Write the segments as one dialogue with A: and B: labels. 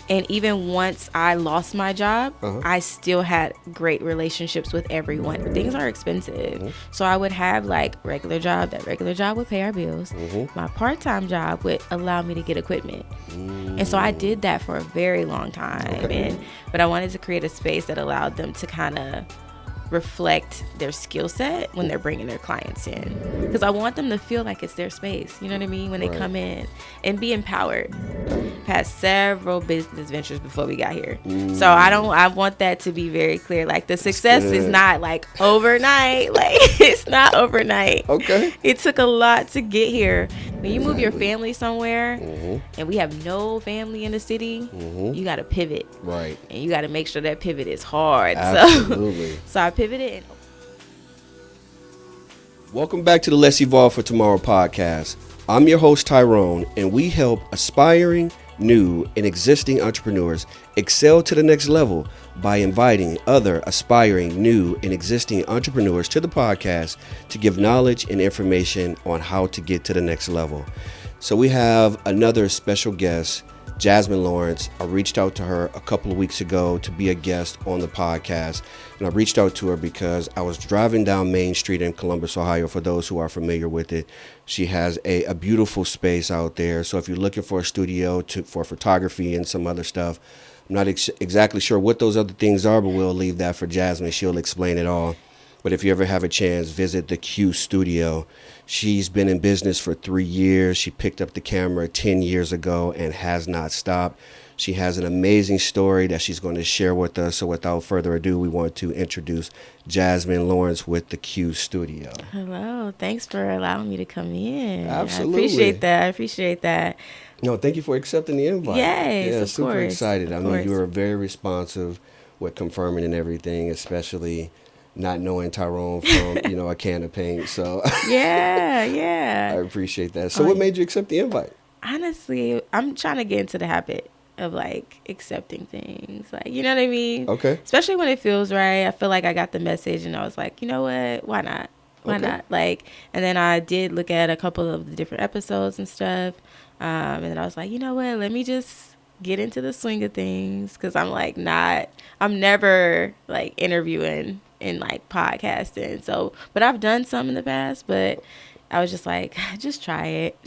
A: And even once I lost my job, I still had great relationships with everyone. Things are expensive. So I would have like regular job. That regular job would pay our bills. My part-time job would allow me to get equipment. And so I did that for a very long time. But I wanted to create a space that allowed them to kind of reflect their skill set when they're bringing their clients in, because I want them to feel like it's their space, you know what I mean, when they come in, and be empowered. I've had several business ventures before we got here, so I want that to be very clear. Like, the success is not like overnight. Like, it's not overnight. It took a lot to get here. When you move your family somewhere, and we have no family in the city, you got to pivot, right? And you got to make sure that pivot is hard.
B: Absolutely.
A: So I pivoted.
B: Welcome back to the Let's Evolve for Tomorrow podcast. I'm your host, Tyrone, and we help aspiring, new, and existing entrepreneurs excel to the next level by inviting other aspiring, new, and existing entrepreneurs to the podcast to give knowledge and information on how to get to the next level. So we have another special guest, Jasmine Lawrence. I reached out to her a couple of weeks ago to be a guest on the podcast. And I reached out to her because I was driving down Main Street in Columbus, Ohio, for those who are familiar with it. She has a beautiful space out there. So if you're looking for a studio for photography and some other stuff, I'm not exactly sure what those other things are, but we'll leave that for Jasmine. She'll explain it all. But if you ever have a chance, visit the Q Studio. She's been in business for 3 years. She picked up the camera 10 years ago and has not stopped. She has an amazing story that she's going to share with us. So without further ado, we want to introduce Jasmine Lawrence with the Q Studio.
A: Hello. Thanks for allowing me to come in.
B: Absolutely.
A: I appreciate that.
B: No, thank you for accepting the invite.
A: Yes, of
B: super
A: course.
B: excited.
A: Of
B: I mean,
A: course.
B: you were very responsive with confirming and everything, especially not knowing Tyrone from, a can of paint. So
A: yeah.
B: I appreciate that. So what made you accept the invite?
A: Honestly, I'm trying to get into the habit of like accepting things, like, you know what I mean?
B: Okay.
A: Especially when it feels right. I feel like I got the message and I was like, you know what? Why not? Why not? Like, and then I did look at a couple of the different episodes and stuff. And then I was like, you know what? Let me just get into the swing of things, because I'm never like interviewing and like podcasting. So, but I've done some in the past, but I was just like, just try it.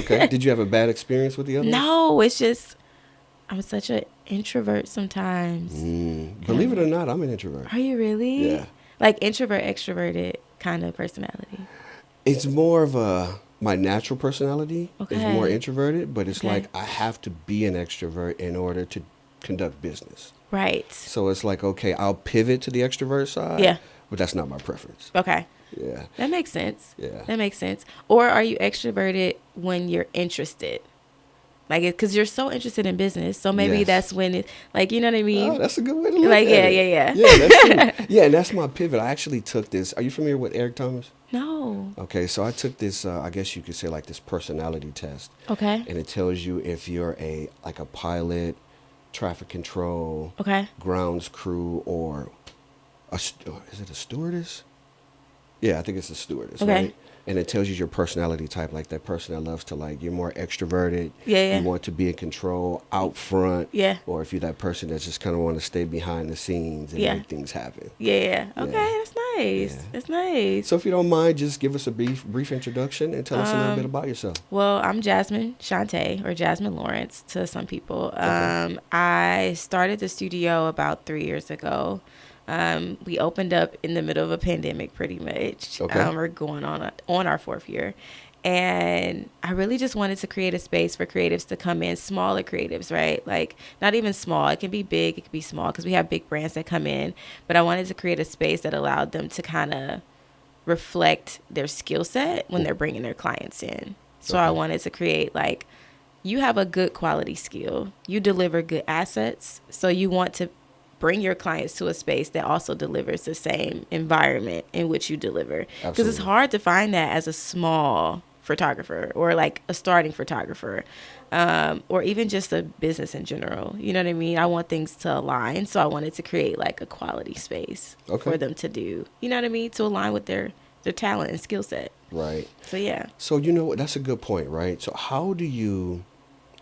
B: Okay. Did you have a bad experience with the other one?
A: No, it's just, I'm such an introvert sometimes.
B: Believe it or not, I'm an introvert.
A: Are you really?
B: Yeah.
A: Like introvert, extroverted kind of personality?
B: It's more of my natural personality is more introverted, but it's like I have to be an extrovert in order to conduct business.
A: Right.
B: So it's like, okay, I'll pivot to the extrovert side.
A: Yeah.
B: But that's not my preference.
A: Okay.
B: Yeah.
A: That makes sense.
B: Yeah.
A: That makes sense. Or are you extroverted when you're interested? Like, because you're so interested in business. So maybe that's when it, like, you know what I mean?
B: Oh, that's a good way to look
A: like,
B: at it.
A: Yeah.
B: Yeah, that's true. Yeah, and that's my pivot. I actually took this. Are you familiar with Eric Thomas?
A: No.
B: Okay, so I took this, I guess you could say like this personality test.
A: Okay.
B: And it tells you if you're a pilot, traffic control, grounds crew, or is it a stewardess? Yeah, I think it's a stewardess, right? And it tells you your personality type, like that person that loves to, like, you're more extroverted.
A: Yeah.
B: You want to be in control, out front.
A: Yeah.
B: Or if you're that person that just kind of want to stay behind the scenes and make things happen.
A: Yeah. Okay, that's nice. Yeah. That's nice.
B: So if you don't mind, just give us a brief introduction and tell us a little bit about yourself.
A: Well, I'm Jasmine Shantae, or Jasmine Lawrence to some people. I started the studio about 3 years ago. We opened up in the middle of a pandemic, pretty much. We're going on our fourth year. And I really just wanted to create a space for creatives to come in, smaller creatives, right? Like, not even small. It can be big, it can be small, because we have big brands that come in. But I wanted to create a space that allowed them to kind of reflect their skill set when they're bringing their clients in. So I wanted to create, like, you have a good quality skill. You deliver good assets. So you want to bring your clients to a space that also delivers the same environment in which you deliver. Because it's hard to find that as a small photographer, or like a starting photographer, or even just a business in general. You know what I mean? I want things to align. So I wanted to create like a quality space for them to do, you know what I mean? To align with their talent and skill set.
B: Right.
A: So, yeah.
B: So, you know what? That's a good point, right? So how do you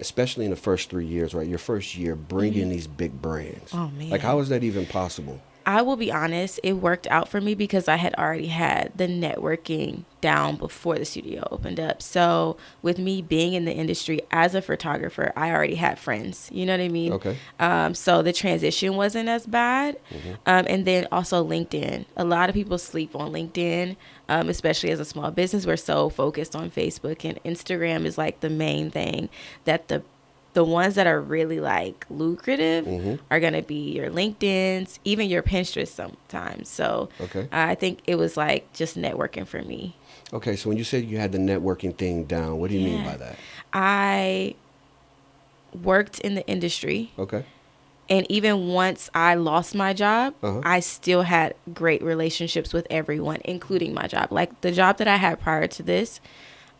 B: especially in the first 3 years, right? Your first year, bring in these big brands.
A: Oh, man.
B: Like, how is that even possible?
A: I will be honest, it worked out for me because I had already had the networking down before the studio opened up. So with me being in the industry as a photographer, I already had friends. You know what I mean?
B: Okay.
A: So the transition wasn't as bad. And then also LinkedIn. A lot of people sleep on LinkedIn, especially as a small business. We're so focused on Facebook, and Instagram is like the main thing that the ones that are really like lucrative are going to be your LinkedIn's, even your Pinterest sometimes. So
B: Okay.
A: I think it was like just networking for me.
B: Okay, so when you said you had the networking thing down, what do you mean by that?
A: I worked in the industry,
B: Okay.
A: and even once I lost my job,
B: Uh-huh.
A: I still had great relationships with everyone, including my job. Like the job that I had prior to this,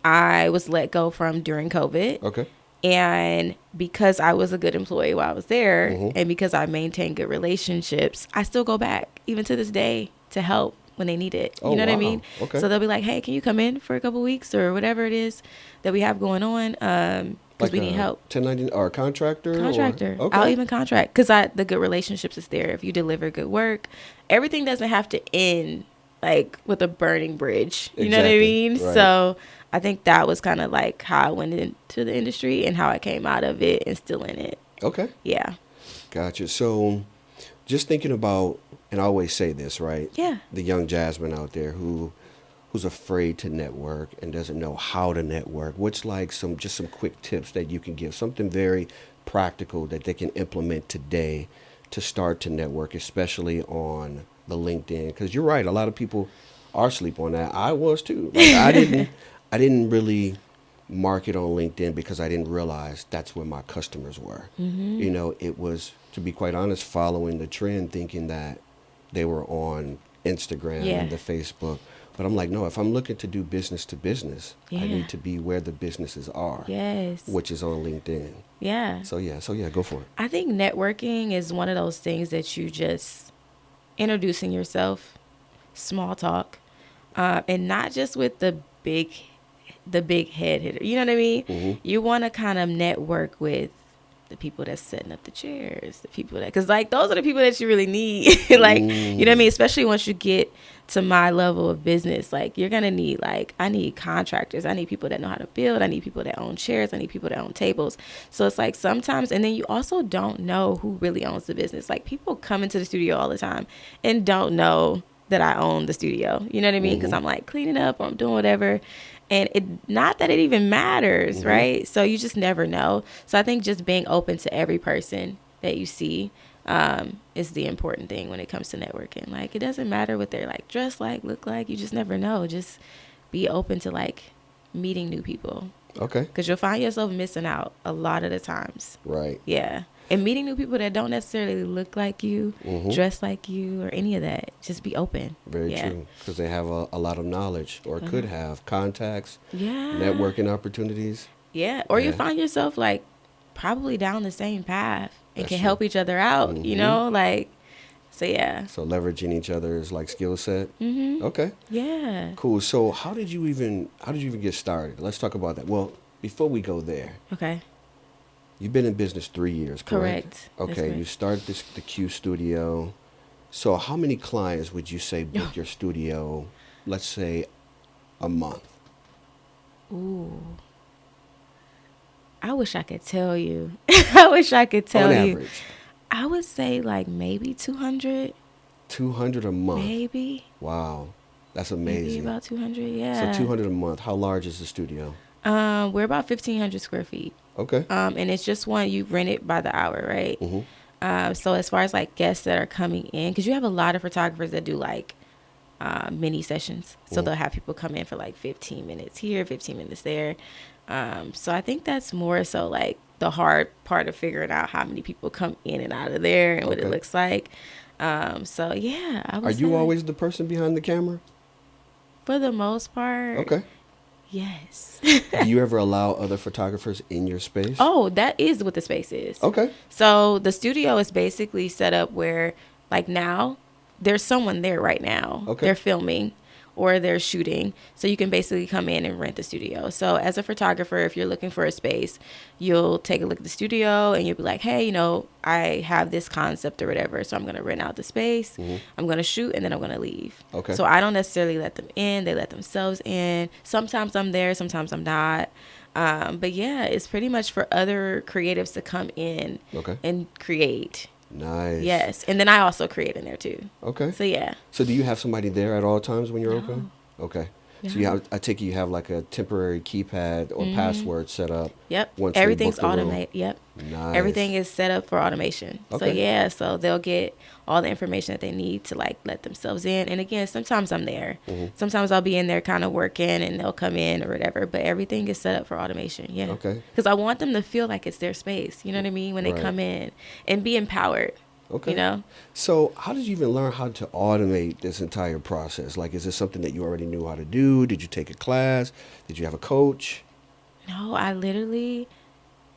A: I was let go from during COVID.
B: Okay.
A: And because I was a good employee while I was there,
B: Mhm.
A: and because I maintained good relationships, I still go back even to this day to help when they need it.
B: Oh,
A: You know what I
B: wow.
A: mean?
B: Okay.
A: So they'll be like, "Hey, can you come in for a couple weeks or whatever it is that we have going on? Because
B: Like
A: we need help."
B: 1099 or a contractor?
A: Contractor.
B: Or, okay.
A: I'll even contract because the good relationships is there. If you deliver good work, everything doesn't have to end like with a burning bridge. You know what I
B: Exactly.
A: mean?
B: Right.
A: So I think that was kind of like how I went into the industry and how I came out of it and still in it.
B: Okay.
A: Yeah.
B: Gotcha. So just thinking about, and I always say this, right?
A: Yeah.
B: The young Jasmine out there who's afraid to network and doesn't know how to network. What's like some quick tips that you can give? Something very practical that they can implement today to start to network, especially on the LinkedIn. Because you're right, a lot of people are asleep on that. I was too. Like I didn't really market on LinkedIn because I didn't realize that's where my customers were. You know, it was, to be quite honest, following the trend, thinking that they were on Instagram
A: Yeah.
B: and the Facebook. But I'm like, no, if I'm looking to do business to business, I
A: Yeah.
B: need to be where the businesses are,
A: Yes.
B: which is on LinkedIn.
A: Yeah.
B: So yeah, go for it.
A: I think networking is one of those things that you just introducing yourself, small talk, and not just with the big head hitter. You know what I mean? You want to kind of network with the people that's setting up the chairs, the people that, because like those are the people that you really need. Like, you know what I mean? Especially once you get to my level of business, like you're gonna need, like, I need contractors, I need people that know how to build, I need people that own chairs, I need people that own tables. So it's like sometimes, and then you also don't know who really owns the business. Like people come into the studio all the time and don't know that I own the studio. You know what I mean? Because I'm like cleaning up or I'm doing whatever. And it, not that it even matters, right? So you just never know. So I think just being open to every person that you see is the important thing when it comes to networking. Like it doesn't matter what they're like, dress like, look like. You just never know. Just be open to like meeting new people.
B: Okay.
A: Because you'll find yourself missing out a lot of the times.
B: Right.
A: Yeah. And meeting new people that don't necessarily look like you, dress like you, or any of that. Just be open.
B: Very true. Because they have a lot of knowledge, or could have contacts, networking opportunities.
A: Yeah. Or you
B: Yeah.
A: find yourself like probably down the same path and
B: That's
A: can
B: true.
A: help each other out, you know? Like, so yeah.
B: So leveraging each other's like skill set. Okay.
A: Yeah.
B: Cool. So how did you even get started? Let's talk about that. Well, before we go there,
A: Okay.
B: you've been in business 3 years, correct?
A: Correct. That's
B: Okay.
A: correct.
B: You started the Q studio. So how many clients would you say book your studio, let's say, a month?
A: Ooh. I wish I could tell you. I wish I could tell
B: On
A: you.
B: average,
A: I would say like maybe 200.
B: 200 a month.
A: Maybe.
B: Wow. That's
A: Maybe
B: amazing.
A: about 200. Yeah.
B: So 200 a month. How large is the studio?
A: We're about 1,500 square feet.
B: Okay.
A: And it's just one, you rent it by the hour, right? So as far as like guests that are coming in, because you have a lot of photographers that do like mini sessions. So they'll have people come in for like 15 minutes here, 15 minutes there. So I think that's more so like the hard part of figuring out how many people come in and out of there and what it looks like. So yeah, I would
B: Are you
A: say,
B: always the person behind the camera?
A: for the most part,
B: Okay.
A: yes.
B: Do you ever allow other photographers in your space?
A: Oh, that is what the space is.
B: Okay.
A: So the studio is basically set up where, like now, there's someone there right now.
B: Okay.
A: They're filming. or they're shooting. So you can basically come in and rent the studio. So as a photographer, if you're looking for a space, you'll take a look at the studio and you'll be like, hey, I have this concept or whatever. So I'm going to rent out the space. I'm going to shoot and then I'm going to leave.
B: Okay.
A: So I don't necessarily let them in. They let themselves in. Sometimes I'm there. Sometimes I'm not. But yeah, it's pretty much for other creatives to come in and create.
B: Nice.
A: Yes. And then I also create in there too.
B: Okay.
A: So yeah.
B: So do you have somebody there at all times when you're
A: No.
B: open? Okay.
A: Yeah.
B: So I take it you have like a temporary keypad or password set up.
A: Yep.
B: Once they
A: Everything's
B: book the room.
A: automated. Yep.
B: Nice.
A: Everything is set up for automation. So
B: Okay.
A: yeah, so they'll get all the information that they need to like let themselves in. And again, sometimes I'm there. Sometimes I'll be in there kind of working and they'll come in or whatever. But everything is set up for automation. Yeah.
B: Okay.
A: Because I want them to feel like it's their space. You know what I mean? When they
B: Right.
A: come in and be empowered.
B: Okay. So how did you even learn how to automate this entire process? Like, is this something that you already knew how to do? Did you take a class? Did you have a coach?
A: No, I literally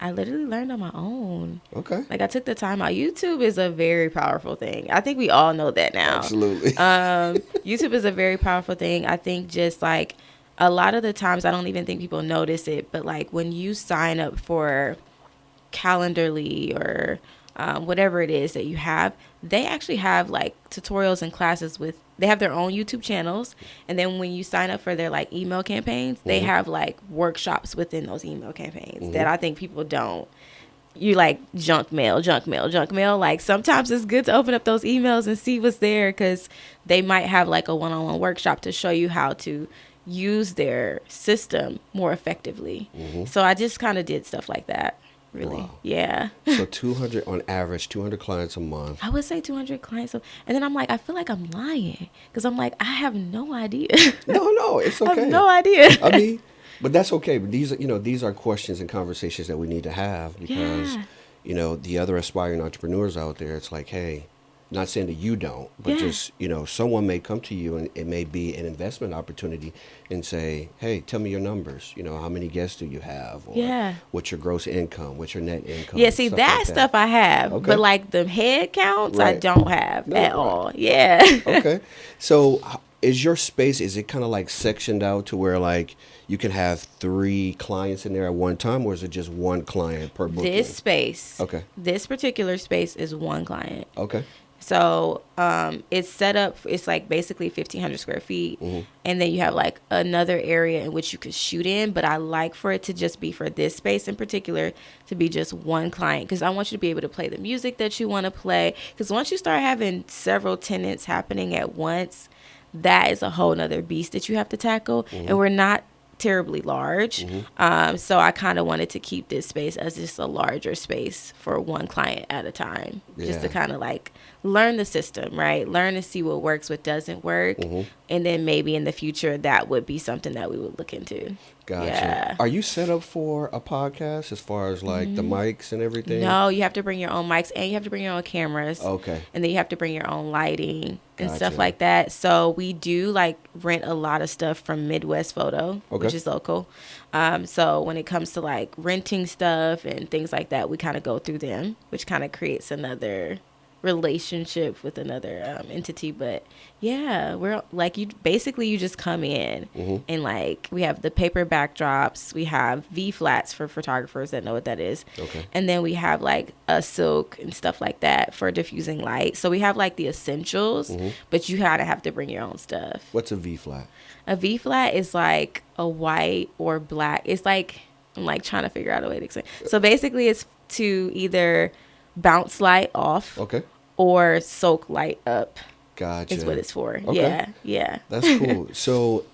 A: learned on my own.
B: Okay.
A: Like I took the time out. YouTube is a very powerful thing. I think we all know that now.
B: Absolutely.
A: YouTube is a very powerful thing. I think just like a lot of the times I don't even think people notice it, but like when you sign up for Calendarly or whatever it is that you have, they actually have like tutorials and classes they have their own YouTube channels. And then when you sign up for their like email campaigns, they have like workshops within those email campaigns that I think people don't. You like junk mail. Like sometimes it's good to open up those emails and see what's there because they might have like a one-on-one workshop to show you how to use their system more effectively. So I just kind of did stuff like that. Really?
B: Wow.
A: Yeah.
B: So 200 on average, 200 clients a month.
A: I would say 200 clients. And then I'm like, I feel like I'm lying because I'm like, I have no idea.
B: No, it's okay.
A: I have no idea.
B: I mean, but that's okay. But these are questions and conversations that we need to have because, the other aspiring entrepreneurs out there, it's like, hey, not saying that you don't, but just, someone may come to you and it may be an investment opportunity and say, hey, tell me your numbers. How many guests do you have? Or what's your gross income? What's your net income?
A: Yeah, see, that stuff I have.
B: Okay.
A: But like the head counts,
B: Right.
A: I don't have at all. Yeah.
B: Okay. So is your space, is it kind of like sectioned out to where like you can have 3 clients in there at one time, or is it just one client per booking? This
A: particular space is one client.
B: Okay.
A: So it's set up, it's like basically 1,500 square feet. And then you have like another area in which you could shoot in. But I like for it to just be for this space in particular to be just one client. Because I want you to be able to play the music that you want to play. Because once you start having several tenants happening at once, that is a whole nother beast that you have to tackle. And we're not terribly large. So I kind of wanted to keep this space as just a larger space for one client at a time. Just to kind of like learn the system, right? Learn to see what works, what doesn't work. And then maybe in the future, that would be something that we would look into.
B: Gotcha.
A: Yeah.
B: Are you set up for a podcast as far as like the mics and everything?
A: No, you have to bring your own mics and you have to bring your own cameras.
B: Okay.
A: And then you have to bring your own lighting and stuff
B: Gotcha.
A: like that. So we do like rent a lot of stuff from Midwest Photo, which is local. So when it comes to like renting stuff and things like that, we kind of go through them, which kind of creates another relationship with another entity. But yeah, we're like, you just come in and like we have the paper backdrops, we have V flats for photographers that know what that is.
B: Okay.
A: And then we have like a silk and stuff like that for diffusing light. So we have like the essentials, but you gotta have to bring your own stuff.
B: What's a V flat?
A: A V flat is like a white or black. It's like, I'm like trying to figure out a way to explain. So basically it's to either bounce light off or soak light up.
B: Gotcha.
A: Is what it's for.
B: Okay.
A: Yeah.
B: That's cool. So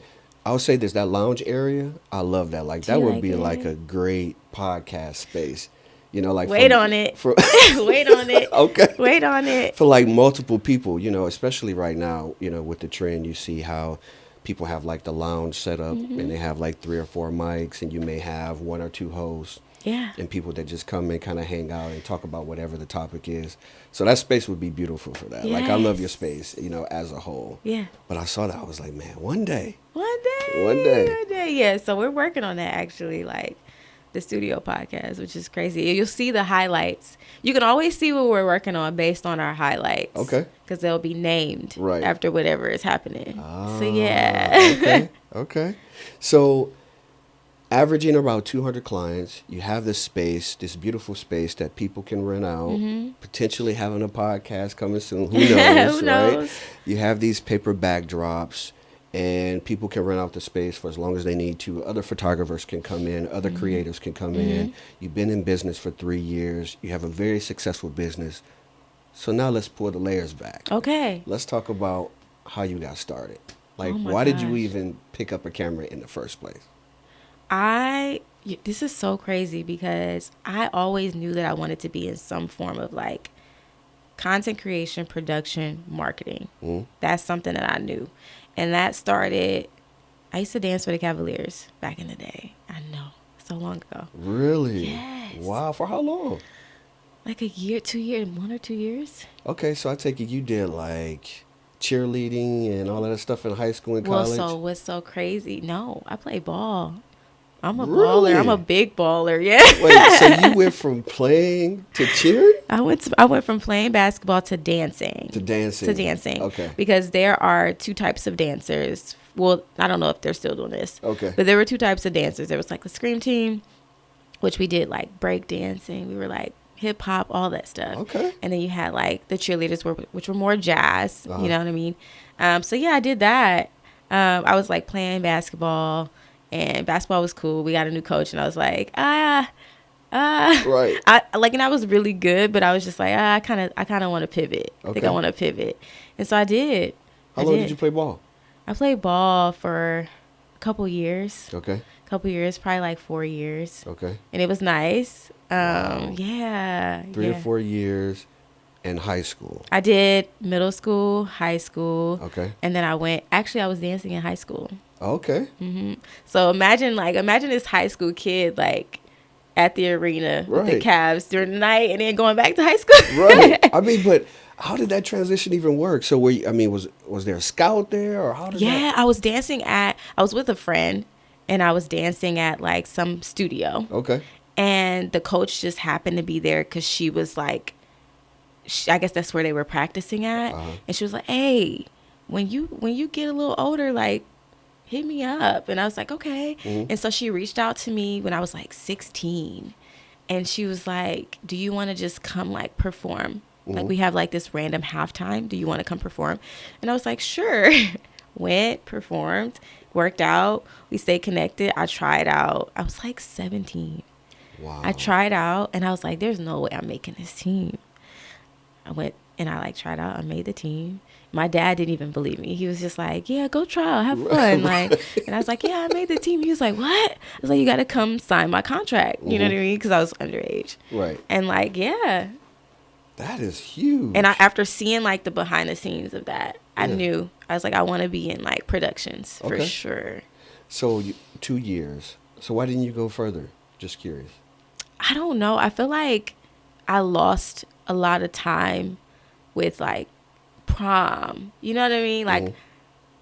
B: I'll say this, that lounge area, I love that. Like that would be like a great podcast space. Like
A: wait on it. Wait on it.
B: Okay.
A: Wait on it.
B: For like multiple people, especially right now, with the trend, you see how people have like the lounge set up and they have like 3 or 4 mics and you may have 1 or 2 hosts.
A: Yeah.
B: And people that just come and kind of hang out and talk about whatever the topic is. So that space would be beautiful for that.
A: Yes.
B: Like, I love your space, as a whole.
A: Yeah.
B: But I saw that. I was like, man, one day.
A: Yeah. So we're working on that actually. Like, the studio podcast, which is crazy. You'll see the highlights. You can always see what we're working on based on our highlights.
B: Okay.
A: Because they'll be named
B: right
A: after whatever is happening.
B: Ah,
A: So, yeah.
B: Okay. So, averaging about 200 clients, you have this space, this beautiful space that people can rent out, potentially having a podcast coming soon. Who knows,
A: Who knows?
B: Right? You have these paper backdrops, and people can rent out the space for as long as they need to. Other photographers can come in. Other creators can come in. You've been in business for 3 years. You have a very successful business. So now let's pull the layers back.
A: Okay.
B: Let's talk about how you got started. Like,
A: Oh my
B: why did you
A: gosh.
B: even pick up a camera in the first place?
A: This is so crazy because I always knew that I wanted to be in some form of like content creation, production, marketing. That's something that I knew. And that started, I used to dance for the Cavaliers back in the day. I know, so long ago.
B: Really?
A: Yes.
B: Wow. For how long?
A: Like a year, 2 years, 1 or 2 years.
B: Okay, so I take it you did like cheerleading and all of that stuff in high school and college?
A: Well, so what's so crazy? No, I play ball. I'm a
B: Really?
A: baller. I'm a big baller. Yeah.
B: Wait, so you went from playing to cheering?
A: I went from playing basketball to dancing.
B: To dancing. Okay.
A: Because there are 2 types of dancers. Well, I don't know if they're still doing this.
B: Okay.
A: But there were 2 types of dancers. There was like the scream team, which we did like break dancing. We were like hip hop, all that stuff.
B: Okay.
A: And then you had like the cheerleaders, which were more jazz.
B: Uh-huh.
A: You know what I mean? So yeah, I did that. I was like playing basketball, and basketball was cool. We got a new coach, and I was like,
B: Right.
A: and I was really good, but I was just like, I kind of want to pivot. I think
B: Okay.
A: I want to pivot, and so I did.
B: How long did you play ball?
A: I played ball for a couple years.
B: Okay.
A: Probably like 4 years,
B: Okay.
A: and it was nice.
B: Wow.
A: Yeah,
B: 3 to 4 years in high school.
A: I did middle school, high school,
B: Okay.
A: and then I was dancing in high school.
B: Okay.
A: So imagine this high school kid like at the arena with the
B: Right.
A: Cavs during the night, and then going back to high school.
B: Right. I mean, but how did that transition even work? So were you, I mean, was there a scout there, or how did
A: Yeah,
B: that?
A: I was with a friend, and I was dancing at like some studio,
B: Okay.
A: and the coach just happened to be there because she was like, I guess that's where they were practicing at, and she was like, "Hey, when you get a little older, like, hit me up." And I was like, "Okay." And so she reached out to me when I was like 16, and she was like, "Do you want to just come like perform? Like, we have like this random halftime. Do you want to come perform?" And I was like, "Sure." Went, performed, worked out. We stayed connected. I tried out. I was like 17.
B: Wow.
A: I tried out, and I was like, "There's no way I'm making this team." I went and I like tried out. I made the team. My dad didn't even believe me. He was just like, "Yeah, go try out, have fun." Like, and I was like, "Yeah, I made the team." He was like, "What?" I was like, "You got to come sign my contract." You know what I mean? Because I was underage.
B: Right.
A: And like, yeah.
B: That is huge.
A: And after seeing like the behind the scenes of that, I knew, I was like, I want to be in like productions for
B: Okay.
A: sure.
B: So 2 years. So why didn't you go further? Just curious.
A: I don't know. I feel like I lost a lot of time with like prom. You know what I mean? Like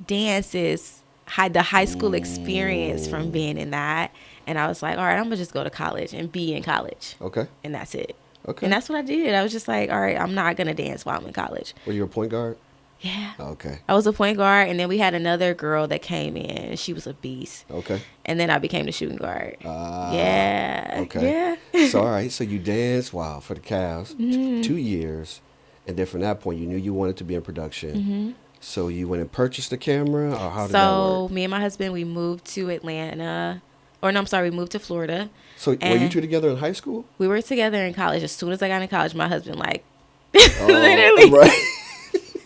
A: dances, the high school experience from being in that. And I was like, all right, I'm going to just go to college and be in college.
B: Okay.
A: And that's it.
B: Okay.
A: And that's what I did. I was just like, all right, I'm not going to dance while I'm in college.
B: Were you a point guard?
A: Yeah.
B: Okay.
A: I was a point guard, and then we had another girl that came in, and she was a beast.
B: Okay.
A: And then I became the shooting guard. Yeah.
B: Okay.
A: Yeah.
B: So all right. So you danced, wow, for the Cavs, 2 years, and then from that point you knew you wanted to be in production. So you went and purchased a camera, or how did that
A: So
B: work?
A: me and my husband, we moved to Atlanta. Or no, I'm sorry, we moved to Florida.
B: So were you two together in high school?
A: We were together in college. As soon as I got in college, my husband, like,
B: Oh,
A: literally.
B: Right.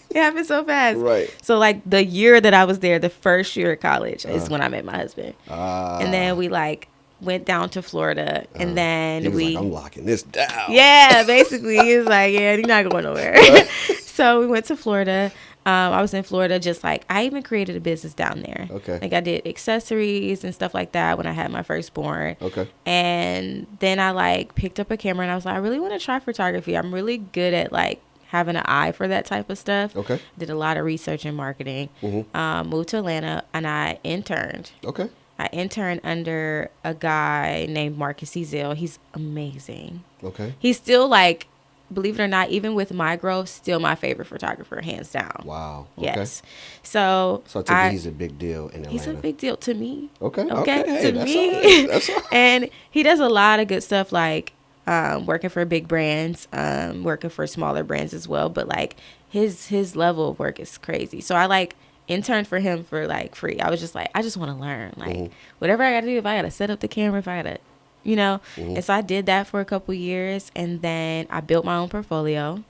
A: It happened so fast.
B: Right.
A: So like the year that I was there, the first year of college is when I met my husband. And then we like went down to Florida, and then
B: He was like, I'm locking this down.
A: Yeah, basically. He was like, yeah, you're not going nowhere. So we went to Florida. I was in Florida, just like, I even created a business down there.
B: Okay.
A: Like I did accessories and stuff like that when I had my firstborn.
B: Okay.
A: And then I like picked up a camera, and I was like, I really want to try photography. I'm really good at like having an eye for that type of stuff.
B: Okay.
A: Did a lot of research in marketing. Moved to Atlanta, and I interned.
B: Okay.
A: I interned under a guy named Marcus Ezel. He's amazing.
B: Okay.
A: He's still like, believe it or not, even with my growth, still my favorite photographer, hands down.
B: Wow. Okay.
A: Yes. So
B: to me, he's a big deal in Atlanta.
A: He's a big deal to me.
B: Okay.
A: Okay.
B: Hey,
A: To
B: that's
A: me.
B: all right. That's all right.
A: And he does a lot of good stuff, like working for big brands, working for smaller brands as well. But like his level of work is crazy. So I like interned for him for like free. I was just like, I just want to learn, like whatever I got to do. If I got to set up the camera, if I got to, you know. And so I did that for a couple years, and then I built my own portfolio.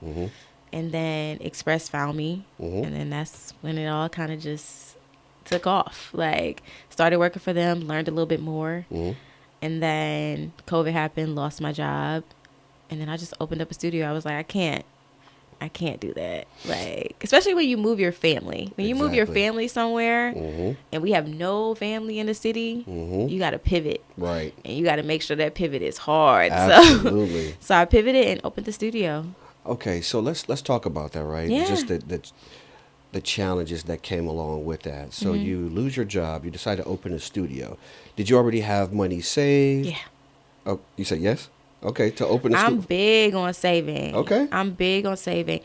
A: And then Express found me, and then that's when it all kind of just took off. Like, started working for them, learned a little bit more, and then COVID happened, lost my job, and then I just opened up a studio. I was like, I can't do that. Like, especially when you move your family. When you move your family somewhere, and we have no family in the city, you got to pivot.
B: Right.
A: And you got to make sure that pivot is hard.
B: Absolutely.
A: So I pivoted and opened the studio.
B: Okay, so let's talk about that, right?
A: Yeah.
B: Just the challenges that came along with that. So you lose your job, you decide to open a studio. Did you already have money saved?
A: Yeah.
B: Oh, you said yes? Okay, to open a
A: I'm
B: studio.
A: big on saving.
B: Okay.
A: I'm big on saving.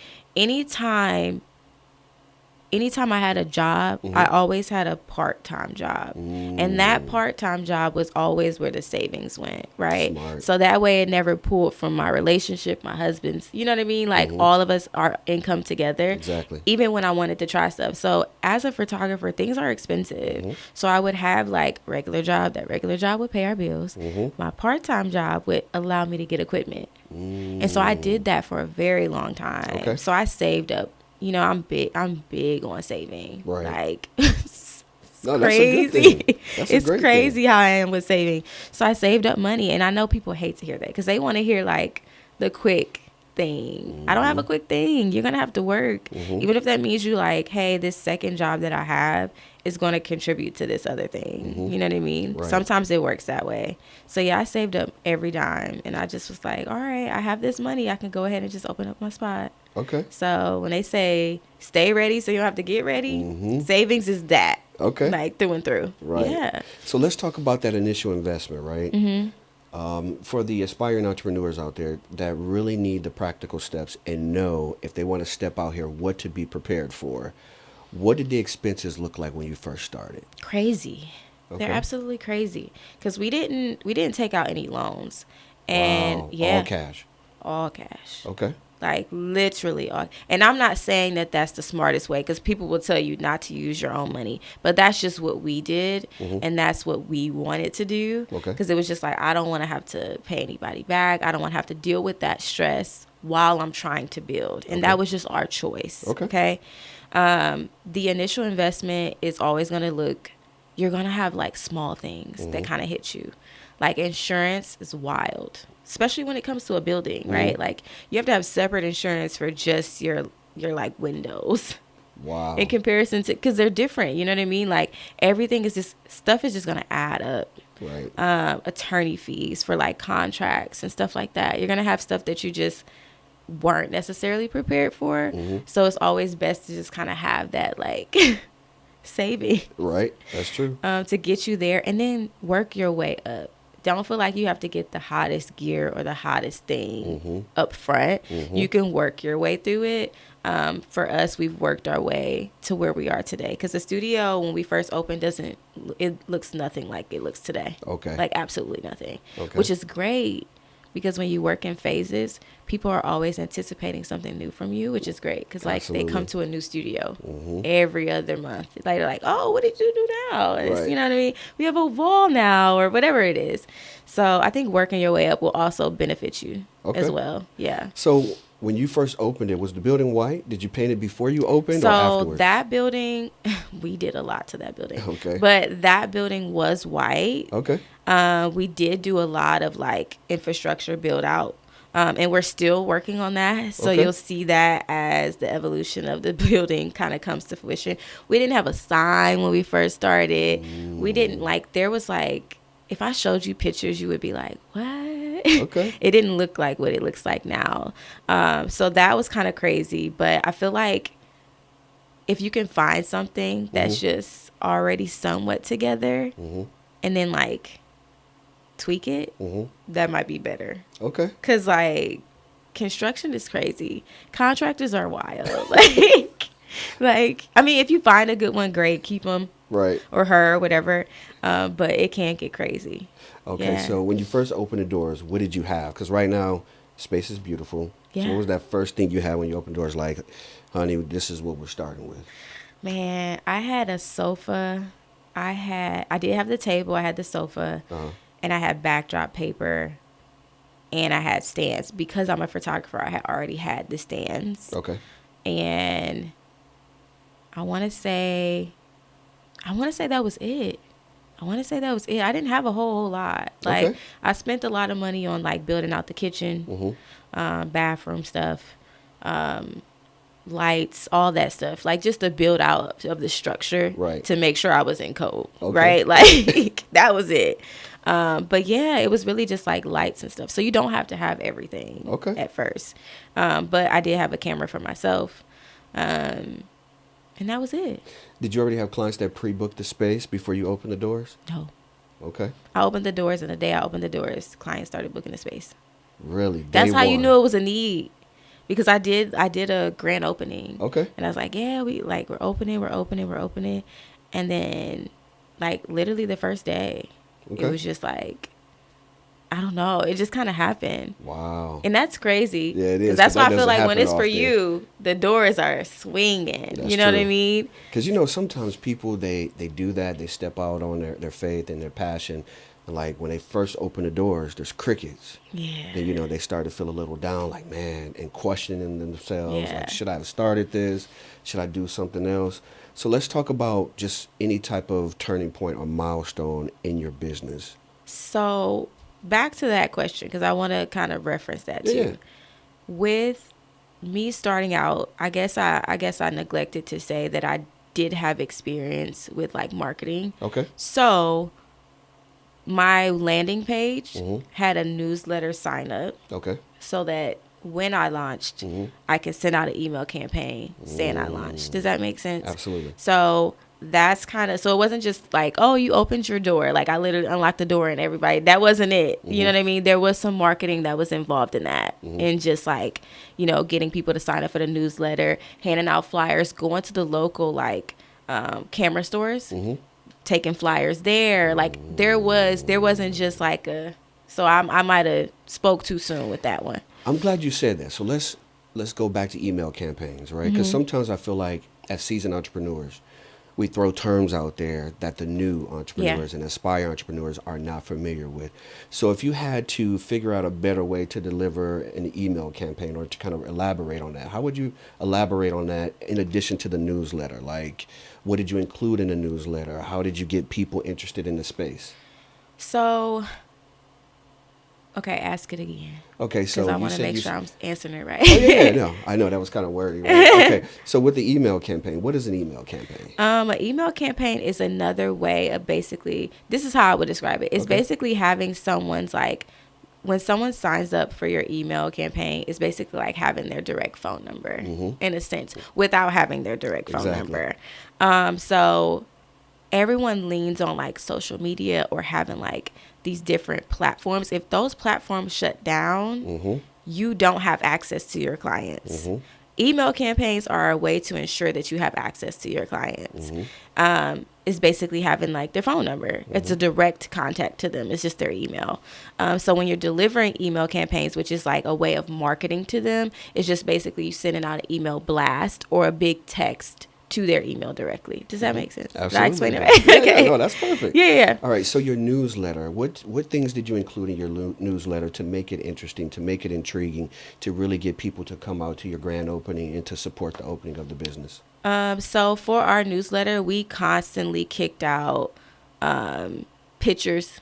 A: Anytime I had a job, I always had a part-time job. And that part-time job was always where the savings went, right?
B: Smart.
A: So that way it never pulled from my relationship, my husband's, you know what I mean? Like all of us are income together.
B: Exactly.
A: Even when I wanted to try stuff. So as a photographer, things are expensive. So I would have like regular job. That regular job would pay our bills. My part-time job would allow me to get equipment. And so I did that for a very long time.
B: Okay.
A: So I saved up. You know, I'm big on saving.
B: Right.
A: Like,
B: No,
A: crazy.
B: That's a
A: It's
B: great
A: crazy
B: thing.
A: how I am with saving. So I saved up money, and I know people hate to hear that because they want to hear like the quick thing. I don't have a quick thing. You're gonna have to work, even if that means you like, hey, this second job that I have is going to contribute to this other thing. You know what I mean?
B: Right.
A: Sometimes it works that way. So yeah, I saved up every dime, and I just was like, all right, I have this money. I can go ahead and just open up my spot.
B: Okay.
A: So when they say stay ready so you don't have to get ready, savings is that.
B: Okay.
A: Like through and through.
B: Right.
A: Yeah.
B: So let's talk about that initial investment, right? For the aspiring entrepreneurs out there that really need the practical steps and know if they want to step out here, what to be prepared for. What did the expenses look like when you first started?
A: Crazy.
B: Okay.
A: They're absolutely crazy because we didn't take out any loans. And
B: Wow.
A: yeah,
B: All cash.
A: all cash.
B: Okay.
A: Like literally all. And I'm not saying that that's the smartest way because people will tell you not to use your own money, but that's just what we did, and that's what we wanted to do.
B: Okay.
A: Because it was just like, I don't want to have to pay anybody back. I don't want to have to deal with that stress while I'm trying to build, and that was just our choice.
B: Okay.
A: The initial investment is always going to look. You're going to have like small things that kind of hit you. Like insurance is wild, especially when it comes to a building, right? Like you have to have separate insurance for just your like windows.
B: Wow.
A: In comparison to, because they're different, you know what I mean? Like everything is just, stuff is just going to add up.
B: Right.
A: Attorney fees for like contracts and stuff like that. You're going to have stuff that you just weren't necessarily prepared for. So it's always best to just kind of have that like saving.
B: Right. That's true.
A: To get you there and then work your way up. Don't feel like you have to get the hottest gear or the hottest thing up front. You can work your way through it. For us, we've worked our way to where we are today. Because the studio, when we first opened, it looks nothing like it looks today.
B: Okay.
A: Like absolutely nothing.
B: Okay.
A: Which is great. Because when you work in phases, people are always anticipating something new from you, which is great. Because like they come to a new studio every other month. Like they're like, oh, what did you do now? And it's, you know what I mean? We have a wall now or whatever it is. So I think working your way up will also benefit you as well. Yeah.
B: So when you first opened it, was the building white? Did you paint it before you opened or afterwards?
A: So that building, we did a lot to that building.
B: Okay.
A: But that building was white.
B: Okay.
A: We did do a lot of like infrastructure build out. And we're still working on that. So you'll see that as the evolution of the building kind of comes to fruition. We didn't have a sign when we first started. We didn't like, there was like, if I showed you pictures, you would be like, what?
B: Okay.
A: It didn't look like what it looks like now. So that was kind of crazy. But I feel like if you can find something that's just already somewhat together, and then like tweak it, that might be better.
B: Okay.
A: Because like construction is crazy. Contractors are wild. like, I mean, if you find a good one, great, keep them.
B: Right.
A: Or her, or whatever. But it can get crazy.
B: Okay,
A: Yeah.
B: so when you first opened the doors, what did you have? Because right now, space is beautiful.
A: Yeah.
B: So what was that first thing you had when you opened doors? Like, honey, this is what we're starting with.
A: Man, I had a sofa. I did have the table. I had the sofa. And I had backdrop paper. And I had stands. Because I'm a photographer, I had already had the stands.
B: Okay.
A: And I want to say that was it. I didn't have a whole lot. Like,
B: Okay.
A: I spent a lot of money on like building out the kitchen, bathroom stuff, lights, all that stuff. Like, just the build out of the structure,
B: Right.
A: to make sure I was in code.
B: Okay.
A: Right. Like, that was it. But yeah, it was really just like lights and stuff. So you don't have to have everything at first. But I did have a camera for myself. And that was it.
B: Did you already have clients that pre-booked the space before you opened the doors?
A: No.
B: Okay.
A: I opened the doors, and the day I opened the doors, clients started booking the space.
B: Really?
A: That's how you knew it was a need. Because I did a grand opening.
B: Okay.
A: And I was like, yeah, we're opening. And then, like, literally the first day, it was just like, I don't know. It just kind of happened.
B: Wow.
A: And that's crazy.
B: Yeah, it is.
A: That's why I feel
B: doesn't
A: like when
B: happen
A: it's for
B: often.
A: you, the doors are swinging.
B: That's
A: you know
B: true.
A: what I mean?
B: Because, you know, sometimes people, they do that. They step out on their faith and their passion. And, like, when they first open the doors, there's crickets.
A: Yeah.
B: Then, you know, they start to feel a little down, like, man, and questioning themselves.
A: Yeah.
B: Like, should I have started this? Should I do something else? So let's talk about just any type of turning point or milestone in your business.
A: So back to that question, because I want to kind of reference that too.
B: Yeah.
A: With me starting out, I guess I neglected to say that I did have experience with like marketing.
B: Okay.
A: So my landing page had a newsletter sign up.
B: Okay.
A: So that when I launched, I could send out an email campaign saying I launched. Does that make sense?
B: Absolutely.
A: So that's kind of, so it wasn't just like, oh, you opened your door. Like, I literally unlocked the door and everybody, that wasn't it. You know what I mean? There was some marketing that was involved in that. And just like, you know, getting people to sign up for the newsletter, handing out flyers, going to the local, like, camera stores, taking flyers there. Like, there wasn't just like so I might have spoke too soon with that one.
B: I'm glad you said that. So let's go back to email campaigns, right? Because sometimes I feel like as seasoned entrepreneurs, we throw terms out there that the new entrepreneurs and aspire entrepreneurs are not familiar with. So if you had to figure out a better way to deliver an email campaign or to kind of elaborate on that, how would you elaborate on that in addition to the newsletter? Like, what did you include in the newsletter? How did you get people interested in the space?
A: So, okay, ask it again.
B: Okay, so
A: because I want to make sure I'm answering it right.
B: Oh, yeah, no, I know that was kind of wordy. Right? Okay, so with the email campaign, what is an email campaign?
A: An email campaign is another way of basically, this is how I would describe it. It's basically having someone's, like, when someone signs up for your email campaign, it's basically like having their direct phone number in a sense, without having their direct phone number. So everyone leans on like social media or having like these different platforms. If those platforms shut down, you don't have access to your clients. Email campaigns are a way to ensure that you have access to your clients. Is basically having like their phone number. It's a direct contact to them. It's just their email. So when you're delivering email campaigns, which is like a way of marketing to them, it's just basically you sending out an email blast or a big text to their email directly. Does that make sense?
B: Absolutely.
A: Did I explain it right?
B: Yeah,
A: Okay.
B: no, that's perfect.
A: Yeah.
B: All right, so your newsletter, what things did you include in your newsletter to make it interesting, to make it intriguing, to really get people to come out to your grand opening and to support the opening of the business?
A: So for our newsletter, we constantly kicked out pictures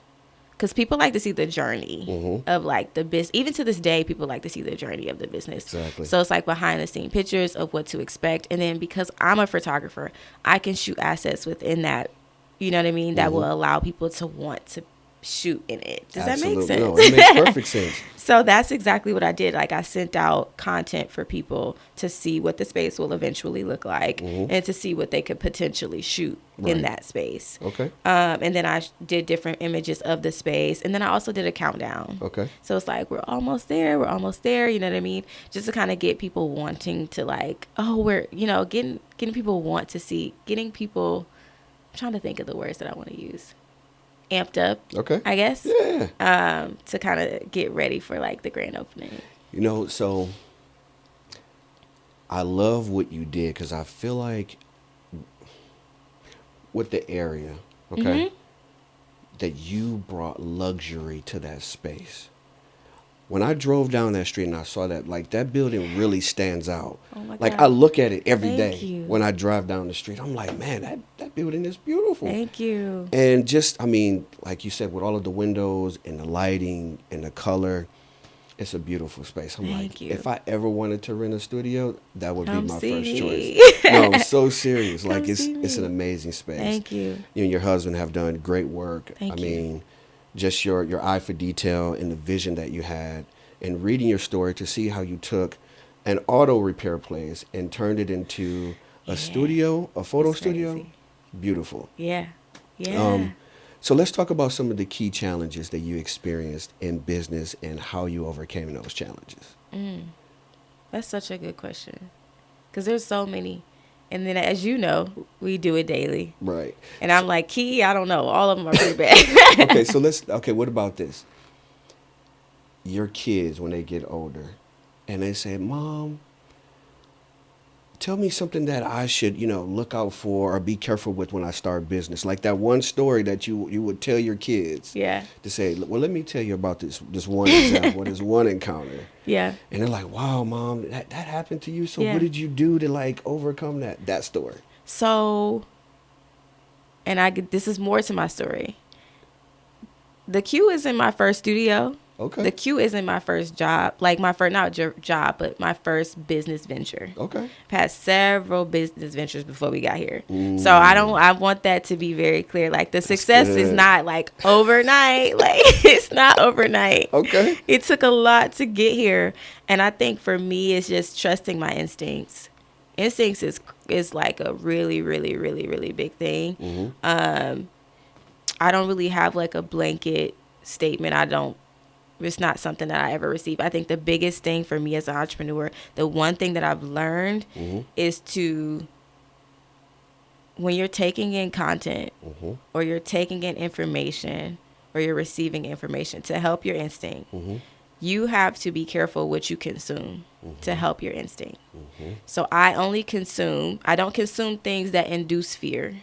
A: because people like to see the journey of like the business. Even to this day, people like to see the journey of the business.
B: Exactly.
A: So it's like behind the scene pictures of what to expect. And then because I'm a photographer, I can shoot assets within that, you know what I mean? That will allow people to want to shoot in it. Does
B: Absolutely.
A: that make sense?
B: No, it makes perfect sense.
A: So that's exactly what I did. Like, I sent out content for people to see what the space will eventually look like, and to see what they could potentially shoot in that space.
B: Okay.
A: And then I did different images of the space, and then I also did a countdown.
B: Okay.
A: So it's like, we're almost there, you know what I mean? Just to kind of get people wanting to, like, oh, we're, you know, getting people want to see, getting people, I'm trying to think of the words that I want to use. Amped up,
B: Okay.
A: I guess.
B: Yeah.
A: To kind of get ready for, like, the grand opening.
B: You know, so I love what you did, because I feel like with the area, okay, that you brought luxury to that space. When I drove down that street and I saw that, like, that building really stands out.
A: Oh my
B: Like,
A: God.
B: I look at it every day
A: Thank you.
B: when I drive down the street. I'm like, man, that building is beautiful.
A: Thank you.
B: And just, I mean, like you said, with all of the windows and the lighting and the color, it's a beautiful space. I'm
A: Thank
B: like,
A: you.
B: if I ever wanted to rent a studio, that would
A: Come
B: be my
A: see
B: first
A: me.
B: choice. No, I'm so serious. Like,
A: Come see
B: it's an
A: me.
B: amazing space.
A: Thank you.
B: You and your husband have done great work.
A: Thank
B: I
A: you.
B: mean, just your eye for detail and the vision that you had, and reading your story to see how you took an auto repair place and turned it into a studio, a photo
A: It's
B: studio.
A: crazy.
B: Beautiful.
A: Yeah. Yeah.
B: So let's talk about some of the key challenges that you experienced in business and how you overcame those challenges.
A: That's such a good question. Because there's so many. And then, as you know, we do it daily.
B: Right.
A: And I'm like, Key, I don't know. All of them are pretty bad.
B: Okay, what about this? Your kids, when they get older, and they say, Mom, tell me something that I should, look out for or be careful with when I start business. Like that one story that you would tell your kids.
A: Yeah.
B: To say, well, let me tell you about this one example, this one encounter.
A: Yeah.
B: And they're like, wow, Mom, that happened to you. So
A: Yeah.
B: what did you do to, like, overcome that story?
A: So, this is more to my story. The Q is in my first studio.
B: Okay.
A: The Q isn't my first job, like my first, not job, but my first business venture.
B: Okay.
A: I've had several business ventures before we got here. So I want that to be very clear. Like, the success is not like overnight. Like, it's not overnight.
B: Okay.
A: It took a lot to get here. And I think for me, it's just trusting my instincts. Instincts is like a really, really, really, really big thing. I don't really have like a blanket statement. It's not something that I ever received. I think the biggest thing for me as an entrepreneur, the one thing that I've learned is to, when you're taking in content or you're taking in information or you're receiving information to help your instinct, you have to be careful what you consume to help your instinct. So I don't consume things that induce fear.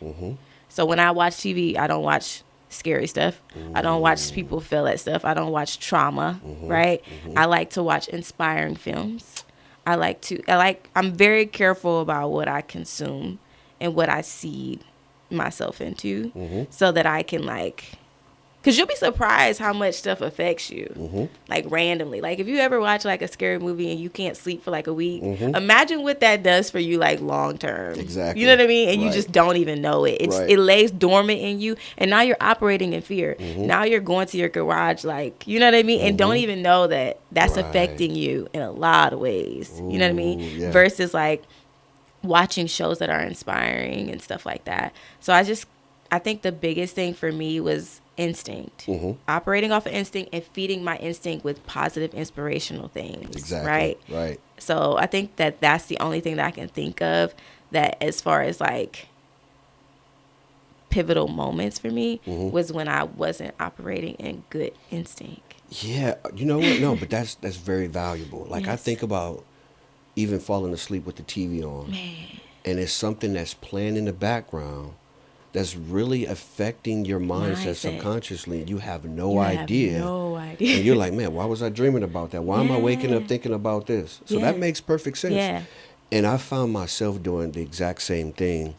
A: So when I watch TV, I don't watch scary stuff. I don't watch people fail at stuff. I don't watch trauma, right? I like to watch inspiring films. I'm very careful about what I consume and what I seed myself into so that I can, like, because you'll be surprised how much stuff affects you, like, randomly. Like, if you ever watch, like, a scary movie and you can't sleep for, like, a week, imagine what that does for you, like, long term.
B: Exactly.
A: You know what I mean? And
B: Right.
A: you just don't even know it. It lays dormant in you, and now you're operating in fear. Now you're going to your garage, like, you know what I mean? And don't even know that that's affecting you in a lot of ways. You know what I mean?
B: Yeah.
A: Versus, like, watching shows that are inspiring and stuff like that. So I think the biggest thing for me was instinct, operating off of instinct and feeding my instinct with positive, inspirational things.
B: Exactly. Right.
A: So I think that's the only thing that I can think of that, as far as like pivotal moments for me, was when I wasn't operating in good instinct.
B: Yeah. You know what? No, but that's very valuable. Like, I
A: Yes.
B: think about even falling asleep with the TV on.
A: Man.
B: And it's something that's playing in the background that's really affecting your mindset
A: Mindset.
B: subconsciously. You have no
A: You
B: idea.
A: have no idea.
B: And you're like, man, why was I dreaming about that? Why am I waking up thinking about this? So that
A: Yeah.
B: makes perfect sense.
A: Yeah.
B: And I found myself doing the exact same thing,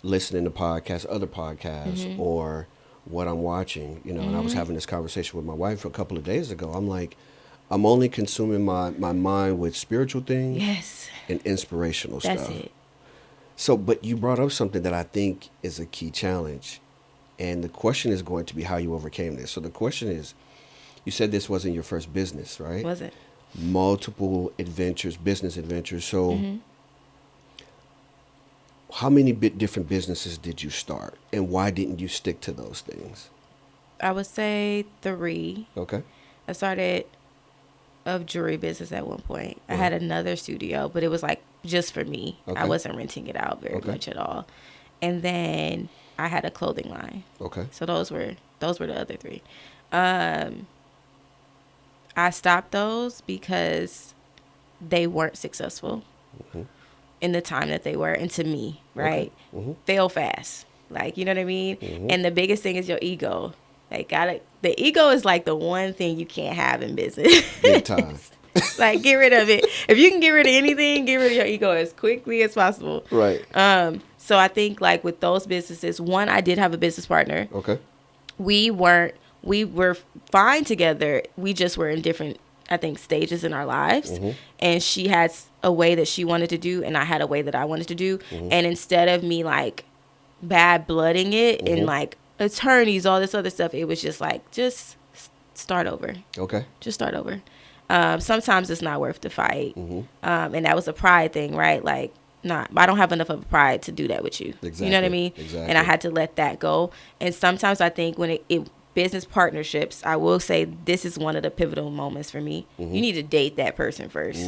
B: listening to podcasts, other podcasts, or what I'm watching, and I was having this conversation with my wife a couple of days ago. I'm like, I'm only consuming my mind with spiritual things
A: Yes.
B: and inspirational
A: That's
B: stuff.
A: it.
B: So, but you brought up something that I think is a key challenge. And the question is going to be how you overcame this. So the question is, you said this wasn't your first business, right?
A: Wasn't.
B: Multiple adventures, business adventures. So
A: Mm-hmm.
B: how many different businesses did you start? And why didn't you stick to those things?
A: I would say 3.
B: Okay.
A: I started a jewelry business at one point. I
B: Right.
A: had another studio, but it was like just for me.
B: Okay.
A: I wasn't renting it out very
B: Okay.
A: much at all. And then I had a clothing line.
B: Okay.
A: So those were the other 3. I stopped those because they weren't successful
B: Mm-hmm.
A: in the time that they were, and to me, right?
B: Okay. Mm-hmm.
A: Fail fast. Like, you know what I mean?
B: Mm-hmm.
A: And the biggest thing is your ego. Like, the ego is like the one thing you can't have in business.
B: Big time.
A: Like, get rid of it. If you can get rid of anything, get rid of your ego as quickly as possible.
B: Right.
A: So I think like with those businesses, one, I did have a business partner.
B: Okay.
A: We were fine together. We just were in different, I think, stages in our lives.
B: Mm-hmm.
A: And she had a way that she wanted to do, and I had a way that I wanted to do.
B: Mm-hmm.
A: And instead of me like bad blooding it
B: Mm-hmm.
A: and like attorneys, all this other stuff, it was just like, just start over.
B: Okay.
A: Just start over. Sometimes it's not worth the fight.
B: Mm-hmm.
A: And that was a pride thing, right? Like, I don't have enough of a pride to do that with you.
B: Exactly.
A: You know what I mean?
B: Exactly.
A: And I had to let that go. And sometimes I think when it business partnerships, I will say this is one of the pivotal moments for me.
B: Mm-hmm.
A: You need to date that person first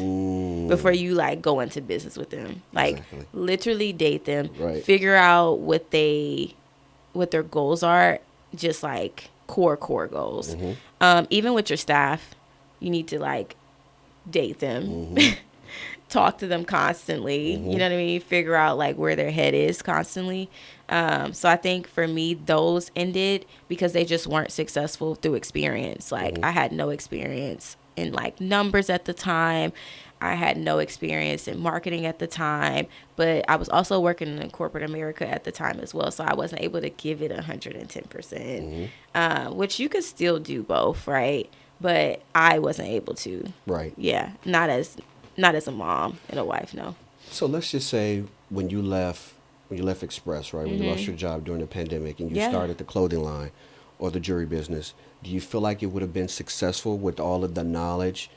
A: before you like go into business with them. Like
B: Exactly.
A: literally date them,
B: Right.
A: figure out what their goals are, just like core goals.
B: Mm-hmm.
A: Even with your staff, you need to like date them.
B: Mm-hmm.
A: Talk to them constantly.
B: Mm-hmm.
A: You know what I mean? Figure out like where their head is constantly. So I think for me, those ended because they just weren't successful through experience. Like
B: Mm-hmm.
A: I had no experience in like numbers at the time. I had no experience in marketing at the time, but I was also working in corporate America at the time as well. So I wasn't able to give it 110%, which you could still do both, right? But I wasn't able to.
B: Right.
A: Yeah, not as a mom and a wife, no.
B: So let's just say when you left Express, right? When you lost
A: Mm-hmm.
B: your job during the pandemic and you
A: Yeah.
B: started the clothing line or the jewelry business, do you feel like it would have been successful with all of the knowledge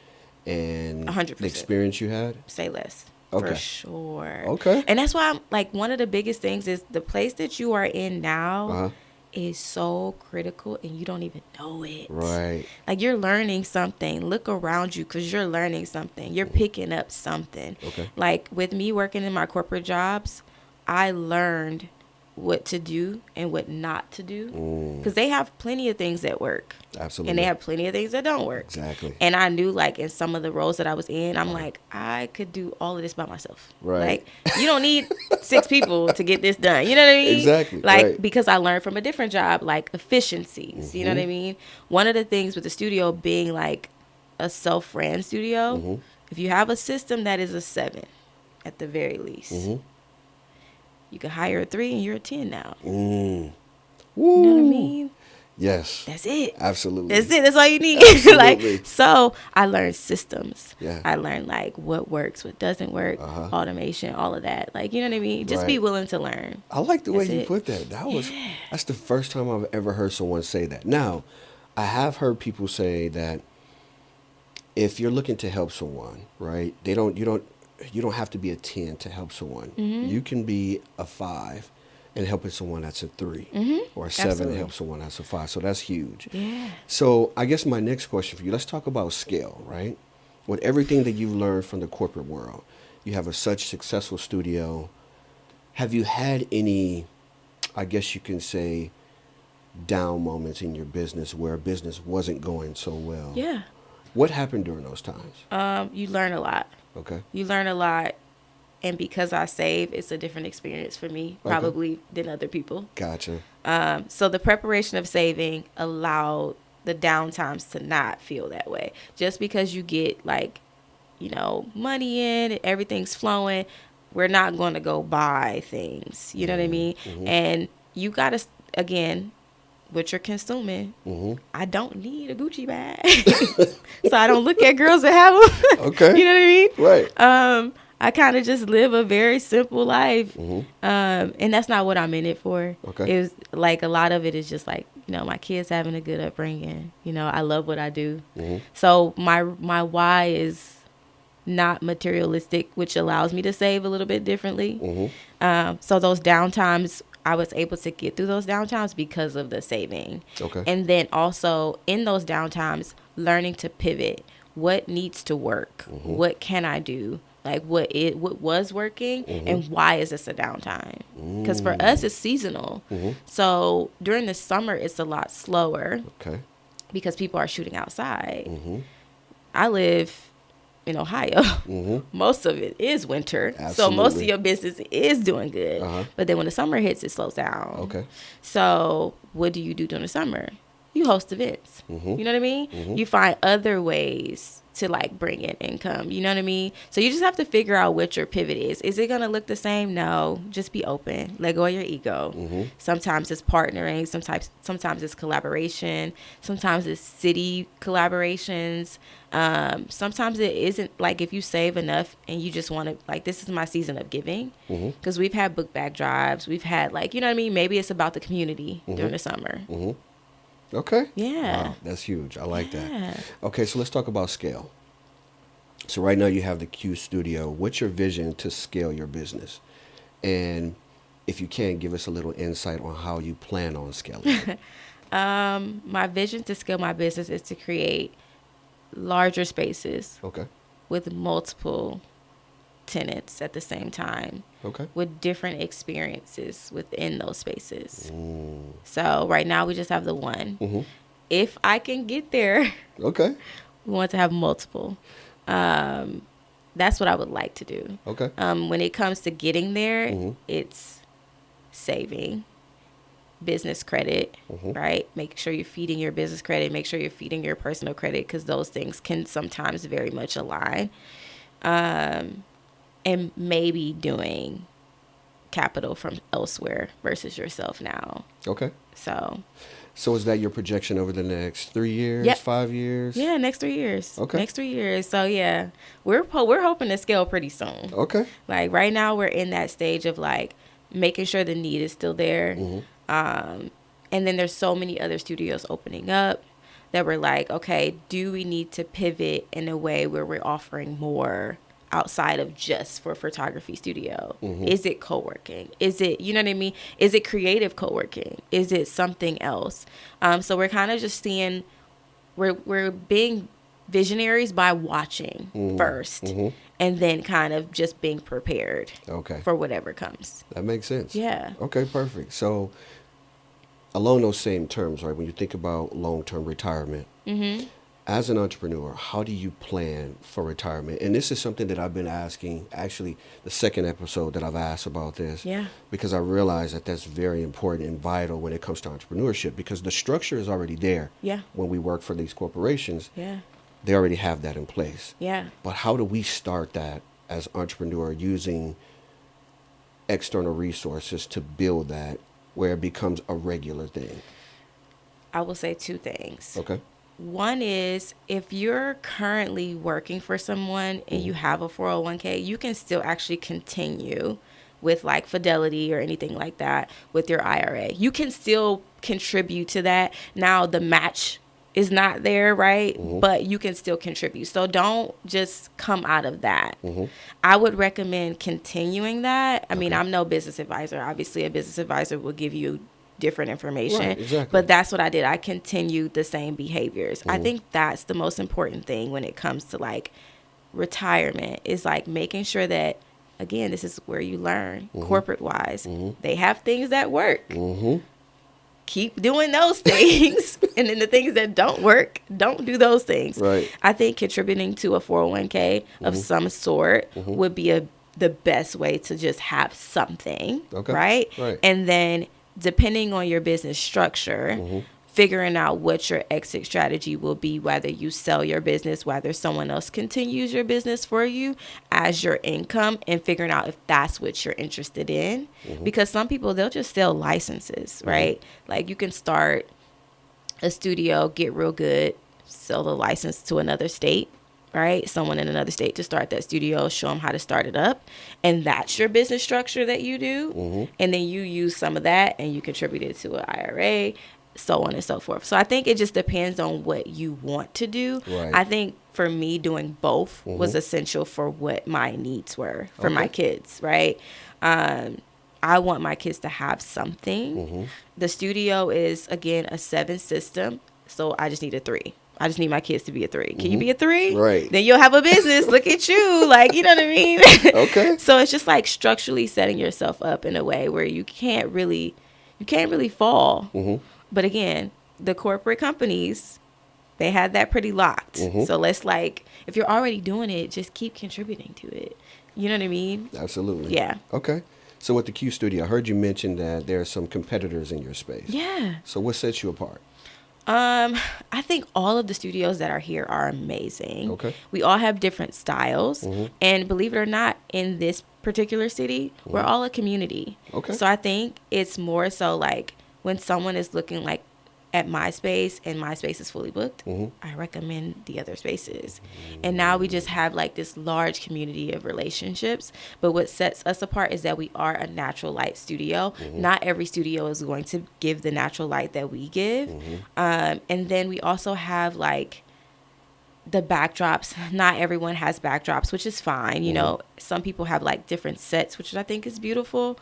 B: and
A: 100%.
B: the experience you had?
A: Say less.
B: Okay.
A: For sure.
B: Okay.
A: And that's why I'm like, one of the biggest things is the place that you are in now
B: Uh-huh.
A: is so critical and you don't even know it.
B: Right.
A: Like you're learning something. Look around you because you're learning something. You're picking up something.
B: Okay.
A: Like with me working in my corporate jobs, I learned what to do and what not to do because they have plenty of things that work.
B: Absolutely.
A: And they have plenty of things that don't work.
B: Exactly.
A: And I knew like in some of the roles that I was in, I'm like, I could do all of this by myself.
B: Right.
A: Like you don't need 6 people to get this done. You know what I mean?
B: Exactly,
A: Like
B: right.
A: because I learned from a different job, like efficiencies. You know what I mean? One of the things with the studio being like a self-ran studio, if you have a system that is a 7 at the very least, you can hire a 3 and you're a 10 now.
B: Woo.
A: You know what I mean?
B: Yes.
A: That's it.
B: Absolutely.
A: That's it. That's all you need.
B: Absolutely.
A: Like, so I learned systems.
B: Yeah.
A: I learned like what works, what doesn't work, automation, all of that. Like, you know what I mean? Just be
B: Right.
A: willing to learn.
B: I like the way
A: That's
B: you
A: it.
B: put that. That's the first time I've ever heard someone say that. Now, I have heard people say that if you're looking to help someone, right? You don't have to be a 10 to help someone. You can be a 5 and helping someone that's a 3 or a 7
A: Absolutely.
B: and help someone that's a 5. So that's huge.
A: Yeah.
B: So I guess my next question for you, let's talk about scale, right? With everything that you've learned from the corporate world, you have such successful studio. Have you had any, I guess you can say, down moments in your business where business wasn't going so well?
A: Yeah.
B: What happened during those times?
A: You learn a lot.
B: Okay.
A: You learn a lot. And because I save, it's a different experience for me,
B: Okay.
A: probably than other people.
B: Gotcha.
A: So the preparation of saving allowed the downtimes to not feel that way. Just because you get like, money in and everything's flowing, we're not going to go buy things. You know what I mean? And you got to, again, what you're consuming. I don't need a Gucci bag. So I don't look at girls that have them.
B: Okay.
A: You know what I mean?
B: Right.
A: I kind of just live a very simple life.
B: Mm-hmm.
A: And that's not what I'm in it for.
B: Okay.
A: It was like a lot of it is just like, my kids having a good upbringing. I love what I do.
B: Mm-hmm.
A: So my why is not materialistic, which allows me to save a little bit differently.
B: Mm-hmm.
A: So those downtimes, I was able to get through those downtimes because of the saving.
B: Okay.
A: And then also in those downtimes, learning to pivot. What needs to work?
B: Mm-hmm.
A: What can I do? Like what was working,
B: Mm-hmm.
A: and why is this a downtime? Because for us, it's seasonal.
B: Mm-hmm.
A: So during the summer, it's a lot slower
B: Okay.
A: because people are shooting outside.
B: Mm-hmm.
A: I live in Ohio.
B: Mm-hmm.
A: Most of it is winter.
B: Absolutely.
A: So most of your business is doing good.
B: Uh-huh.
A: But then when the summer hits, it slows down.
B: Okay.
A: So what do you do during the summer? You host events.
B: Mm-hmm.
A: You know what I mean?
B: Mm-hmm.
A: You find other ways to like bring in income. You know what I mean? So you just have to figure out what your pivot is. Is it going to look the same? No. Just be open. Let go of your ego.
B: Mm-hmm.
A: Sometimes it's partnering. Sometimes it's collaboration. Sometimes it's city collaborations. Sometimes it isn't, like if you save enough and you just want to, like, this is my season of giving. Because we've had book bag drives. We've had, like, you know what I mean? Maybe it's about the community during the summer.
B: Mm-hmm. Okay.
A: Yeah.
B: Wow, that's huge. I like that. Okay, so let's talk about scale. So right now you have the Q Studio. What's your vision to scale your business? And if you can, give us a little insight on how you plan on scaling it.
A: My vision to scale my business is to create larger spaces
B: Okay.
A: with multiple tenants at the same time.
B: Okay.
A: With different experiences within those spaces.
B: Mm.
A: So right now we just have the one.
B: Mm-hmm.
A: If I can get there,
B: Okay.
A: we want to have multiple. That's what I would like to do.
B: Okay.
A: When it comes to getting there,
B: Mhm.
A: it's saving, business credit,
B: Mhm.
A: right? Make sure you're feeding your business credit. Make sure you're feeding your personal credit, because those things can sometimes very much align. And maybe doing capital from elsewhere versus yourself now.
B: Okay.
A: So
B: is that your projection over the next 3 years,
A: Yep.
B: 5 years?
A: yeah, next 3 years.
B: Okay.
A: Next 3 years. So yeah, we're hoping to scale pretty soon.
B: Okay.
A: Like right now we're in that stage of like making sure the need is still there.
B: Mhm.
A: And then there's so many other studios opening up that we're like, okay, do we need to pivot in a way where we're offering more outside of just for photography studio?
B: Mhm.
A: Is it co-working? Is it, you know what I mean? Is it creative co-working? Is it something else? So we're kind of just seeing, we're being visionaries by watching first, and then kind of just being prepared
B: Okay.
A: for whatever comes.
B: That makes sense.
A: Yeah.
B: Okay, perfect. So along those same terms, right, when you think about long-term retirement, as an entrepreneur, how do you plan for retirement? And this is something that I've been asking, actually, the second episode that I've asked about this.
A: Yeah.
B: Because I realize that that's very important and vital when it comes to entrepreneurship, because the structure is already there.
A: Yeah.
B: When we work for these corporations,
A: Yeah.
B: they already have that in place.
A: Yeah.
B: But how do we start that as entrepreneur using external resources to build that where it becomes a regular thing?
A: I will say two things.
B: Okay.
A: One is, if you're currently working for someone and you have a 401k, you can still actually continue with like Fidelity or anything like that with your IRA. You can still contribute to that. Now the match is not there, right? But you can still contribute. So don't just come out of that. I would recommend continuing that. I mean, I'm no business advisor. Obviously, a business advisor will give you different information.
B: Right, exactly.
A: But that's what I did. I continued the same behaviors. I think that's the most important thing when it comes to like retirement, is like making sure that, again, this is where you learn corporate wise. They have things that work. Keep doing those things. And then the things that don't work, don't do those things.
B: Right.
A: I think contributing to a 401k of some sort would be the best way to just have something.
B: Okay.
A: Right?
B: Right.
A: And then depending on your business structure, figuring out what your exit strategy will be, whether you sell your business, whether someone else continues your business for you as your income, and figuring out if that's what you're interested in. Because some people, they'll just sell licenses, right? Like you can start a studio, get real good, sell the license to another state, right? Someone in another state to start that studio, show them how to start it up. And that's your business structure that you do. And then you use some of that and you contribute it to an IRA, so on and so forth. So I think it just depends on what you want to do.
B: Right.
A: I think for me, doing both was essential for what my needs were for my kids, right? I want my kids to have something. The studio is, again, a 7 system. So I just need a 3. I just need my kids to be a 3. Can you be a 3?
B: Right.
A: Then you'll have a business. Look at you. Like, you know what I mean?
B: Okay.
A: So it's just like structurally setting yourself up in a way where you can't really fall. But again, the corporate companies, they had that pretty locked. So let's if you're already doing it, just keep contributing to it. You know what I mean?
B: Absolutely.
A: Yeah.
B: Okay. So with the Q Studio, I heard you mention that there are some competitors in your space.
A: Yeah.
B: So what sets you apart?
A: I think all of the studios that are here are amazing.
B: Okay.
A: We all have different styles. And believe it or not, in this particular city, we're all a community.
B: Okay.
A: So I think it's more so like when someone is looking like at my space and my space is fully booked, I recommend the other spaces. And now we just have like this large community of relationships. But what sets us apart is that we are a natural light studio. Not every studio is going to give the natural light that we give. And then we also have like the backdrops. Not everyone has backdrops, which is fine. You know, some people have like different sets, which I think is beautiful.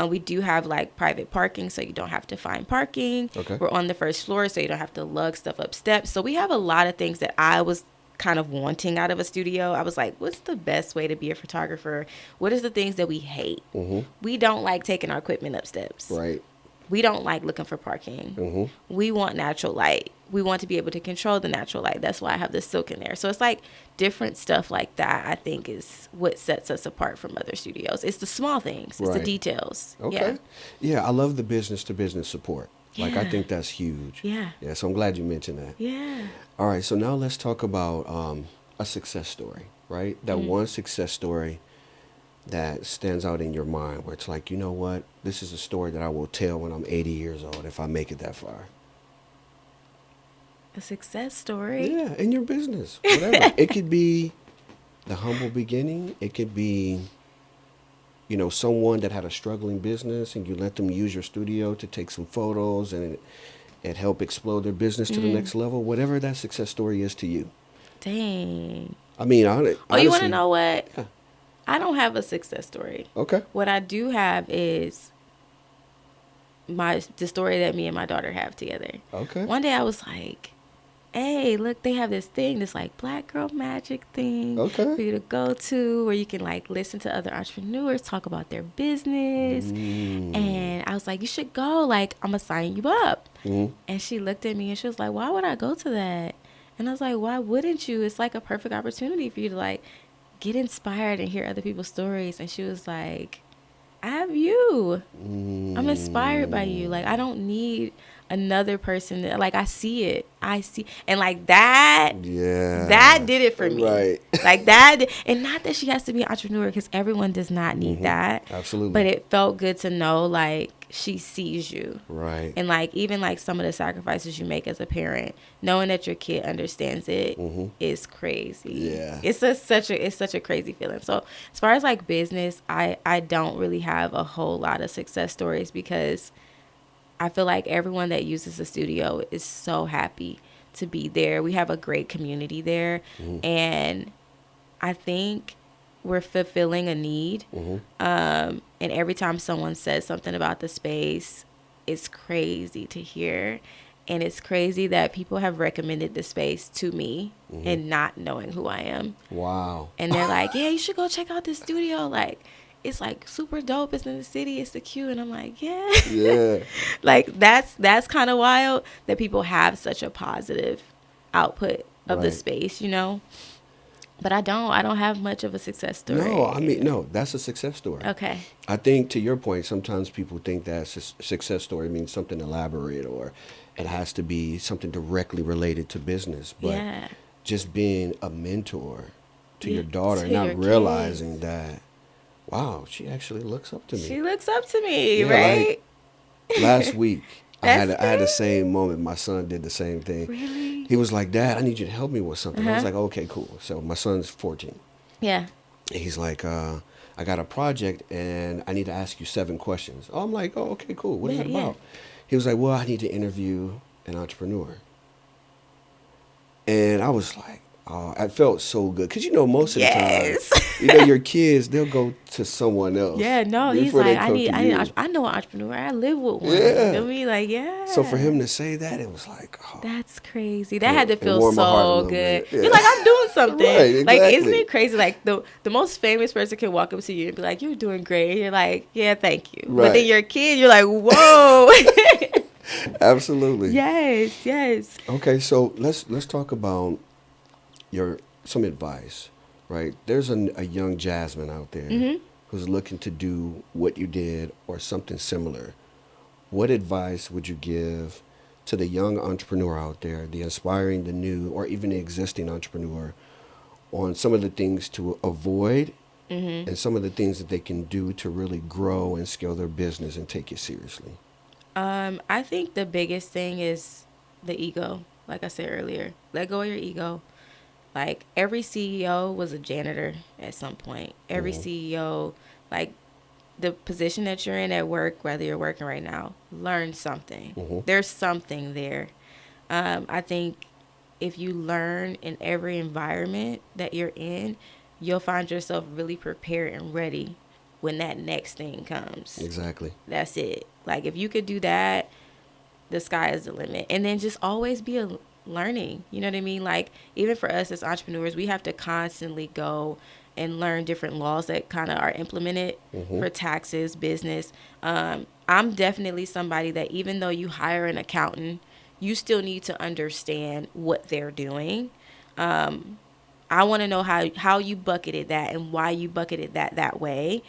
A: We do have like private parking, so you don't have to find parking.
B: Okay.
A: We're on the first floor, so you don't have to lug stuff up steps. So we have a lot of things that I was kind of wanting out of a studio. I was like, what's the best way to be a photographer? What is the things that we hate? We don't like taking our equipment up steps.
B: Right.
A: We don't like looking for parking. We want natural light. We want to be able to control the natural light. That's why I have the silk in there. So it's like different stuff like that, I think, is what sets us apart from other studios. It's the small things. It's the details.
B: Okay. Yeah, I love the business-to-business support. Like, I
A: Yeah.
B: think that's huge.
A: Yeah.
B: Yeah, so I'm glad you mentioned that.
A: Yeah.
B: All right, so now let's talk about a success story, right? That one success story that stands out in your mind where it's like, you know what? This is a story that I will tell when I'm 80 years old if I make it that far.
A: A success story.
B: Yeah, in your business, whatever. It could be the humble beginning. It could be, you know, someone that had a struggling business and you let them use your studio to take some photos and it helped explode their business to the next level. Whatever that success story is to you.
A: Dang.
B: I mean, honestly.
A: Oh, you want to know what?
B: Yeah.
A: I don't have a success story.
B: Okay.
A: What I do have is the story that me and my daughter have together.
B: Okay.
A: One day I was like, hey, look, they have this thing, this like Black Girl Magic thing
B: Okay.
A: for you to go to where you can like listen to other entrepreneurs talk about their business. And I was like, you should go. Like, I'm going to sign you up. And she looked at me and she was like, why would I go to that? And I was like, why wouldn't you? It's like a perfect opportunity for you to like get inspired and hear other people's stories. And she was like, I have you. I'm inspired by you. Like, I don't need another person that, like, I see it. And like that, that did it for me.
B: Right.
A: Like that. And not that she has to be an entrepreneur, because everyone does not need that.
B: Absolutely.
A: But it felt good to know, like, she sees you.
B: Right.
A: And like, even like some of the sacrifices you make as a parent, knowing that your kid understands it is crazy.
B: Yeah.
A: It's such a crazy feeling. So as far as like business, I don't really have a whole lot of success stories, because I feel like everyone that uses the studio is so happy to be there. We have a great community there. And I think we're fulfilling a need. And every time someone says something about the space, it's crazy to hear. And it's crazy that people have recommended the space to me and not knowing who I am.
B: Wow.
A: And they're like, yeah, you should go check out this studio. Like, it's like super dope. It's in the city. It's the Q. And I'm like, yeah.
B: Yeah.
A: Like, that's kind of wild that people have such a positive output of the space, you know? But I don't have much of a success story.
B: No, that's a success story.
A: Okay.
B: I think, to your point, sometimes people think that success story means something elaborate or it has to be something directly related to business. But just being a mentor to your daughter and not realizing that, wow, she actually looks up to me.
A: She looks up to me, right?
B: Like, last week,
A: That's
B: I had the same moment. My son did the same thing.
A: really.
B: He was like, "Dad, I need you to help me with something." I was
A: Uh-huh.
B: like, "Okay, cool." So my son's 14.
A: Yeah.
B: And he's like, "I got a project and I need to ask you 7 questions." Oh, I'm like, "Oh, okay, cool. What is
A: Yeah.
B: it
A: Yeah.
B: about?" He was like, "Well, I need to interview an entrepreneur." And I was like, oh, I felt so good. Because, most of the time,
A: Yes.
B: your kids, they'll go to someone else
A: Yeah, no, he's
B: before
A: like,
B: they come to
A: I need,
B: you.
A: I know an entrepreneur. I live with one. You
B: Yeah.
A: feel me? Like,
B: So for
A: yeah,
B: him to say that, it was like, oh,
A: that's crazy. That had to
B: it
A: feel
B: warmed my heart a
A: so
B: little
A: good.
B: bit.
A: You're
B: Yeah.
A: like, I'm doing something.
B: Right,
A: Like, isn't
B: exactly.
A: it crazy? Like the most famous person can walk up to you and be like, "You're doing great." And you're like, "Yeah, thank you." But then
B: Right.
A: you're a kid, you're like, "Whoa."
B: Absolutely.
A: Yes, yes.
B: Okay, so let's talk about some advice, right? There's a young Jasmine out there
A: Mhm.
B: who's looking to do what you did or something similar. What advice would you give to the young entrepreneur out there, the aspiring, the new, or even the existing entrepreneur, on some of the things to avoid
A: Mhm.
B: and some of the things that they can do to really grow and scale their business and take it seriously?
A: I think the biggest thing is the ego. Like I said earlier, let go of your ego. Like every CEO was a janitor at some point. Every
B: Mm-hmm.
A: CEO, like the position that you're in at work, whether you're working right now, learn something.
B: Mm-hmm.
A: There's something there. I think if you learn in every environment that you're in, you'll find yourself really prepared and ready when that next thing comes.
B: Exactly.
A: That's it. Like if you could do that, the sky is the limit. And then just always be learning. You know what I mean? Like even for us as entrepreneurs, we have to constantly go and learn different laws that kind of are implemented
B: Mm-hmm.
A: for taxes, business. I'm definitely somebody that even though you hire an accountant, you still need to understand what they're doing. I want to know how you bucketed that and why you bucketed that way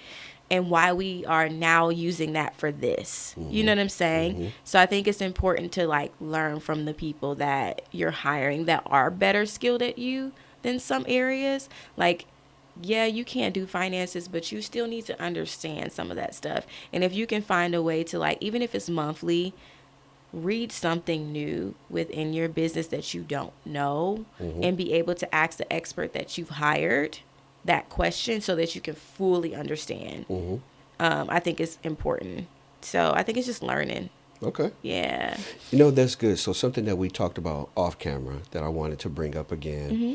A: and why we are now using that for this. You
B: Mm-hmm.
A: know what I'm saying?
B: Mm-hmm.
A: So I think it's important to like learn from the people that you're hiring that are better skilled at you than some areas. Like, yeah, you can't do finances, but you still need to understand some of that stuff. And if you can find a way to like, even if it's monthly, read something new within your business that you don't know
B: Mm-hmm.
A: and be able to ask the expert that you've hired that question so that you can fully understand.
B: Mm-hmm.
A: I think it's important. So I think it's just learning.
B: Okay.
A: Yeah.
B: That's good. So something that we talked about off camera that I wanted to bring up again.
A: Hmm.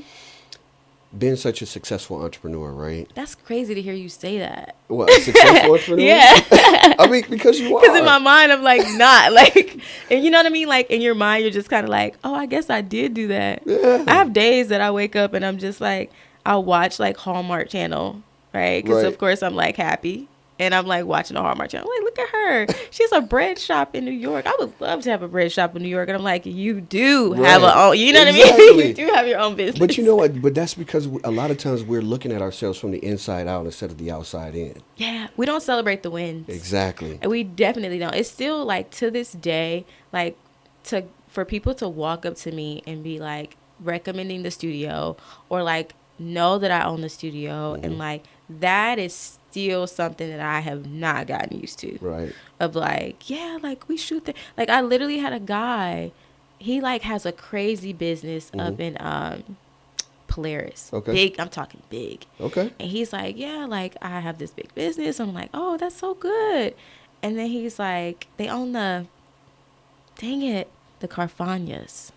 B: Being such a successful entrepreneur, right?
A: That's crazy to hear you say that.
B: What, a successful entrepreneur?
A: Yeah.
B: I mean, because you are.
A: Because in my mind, I'm like, not. Like, and you know what I mean? Like, in your mind, you're just kind of like, oh, I guess I did do that.
B: Yeah.
A: I have days that I wake up and I'm just like, I'll watch like Hallmark Channel, right? Because,
B: Right.
A: of course, I'm like happy. And I'm like watching the Hallmark Channel. I'm like, look at her. She has a bread shop in New York. I would love to have a bread shop in New York. And I'm like, you do have
B: Right.
A: a own. You know what I
B: Exactly.
A: mean? You do have your own business.
B: But you know what? But that's because a lot of times we're looking at ourselves from the inside out instead of the outside in.
A: Yeah, we don't celebrate the wins.
B: Exactly.
A: And we definitely don't. It's still like to this day, like for people to walk up to me and be like recommending the studio or like know that I own the studio
B: Mm-hmm.
A: and like that is still something that I have not gotten used to.
B: Right.
A: Of like, yeah, like we shoot like I literally had a guy, he like has a crazy business up in Polaris.
B: Okay.
A: Big, I'm talking big.
B: Okay.
A: And he's like, yeah, like I have this big business. I'm like, oh, that's so good. And then he's like, they own the Carfagnas.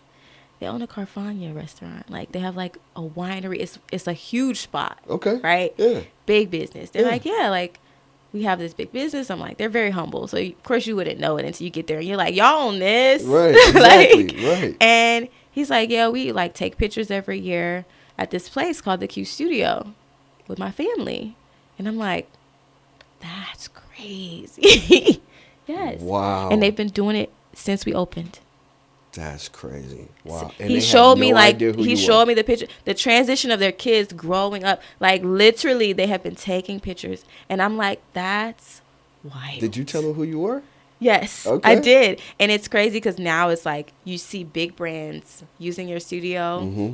A: They own a Carfagna restaurant. Like they have like a winery. It's a huge spot.
B: Okay.
A: Right?
B: Yeah.
A: Big business. They're
B: Yeah.
A: like, yeah, like we have this big business. I'm like, they're very humble. So of course you wouldn't know it until you get there and you're like, y'all own this.
B: Right. Exactly. Right.
A: And he's like, yeah, we like take pictures every year at this place called the Q Studio with my family. And I'm like, that's crazy. Yes.
B: Wow.
A: And they've been doing it since we opened.
B: That's crazy. Wow. And
A: He
B: they
A: showed
B: have
A: me
B: no
A: like
B: idea who
A: he
B: you
A: showed
B: were.
A: me the picture, the transition of their kids growing up. Like literally, they have been taking pictures, and I'm like, that's wild.
B: Did you tell them who you were?
A: Yes,
B: Okay.
A: I did, and it's crazy because now it's like you see big brands using your studio,
B: Mm-hmm.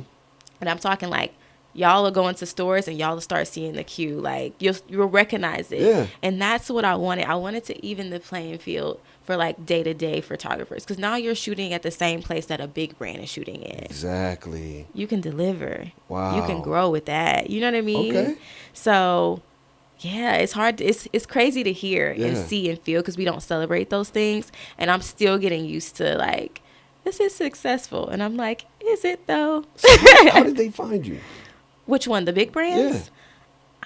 A: and I'm talking like y'all will go into stores and y'all will start seeing the queue. Like you'll recognize it.
B: Yeah.
A: And that's what I wanted. I wanted to even the playing field for like day-to-day photographers, because now you're shooting at the same place that a big brand is shooting in.
B: Exactly.
A: You can deliver.
B: Wow.
A: You can grow with that. You know what I mean?
B: Okay.
A: So yeah, it's hard. It's crazy to hear and see and feel, because we don't celebrate those things. And I'm still getting used to like, this is successful. And I'm like, is it though?
B: So how did they find you?
A: Which one? The big brands?
B: Yeah.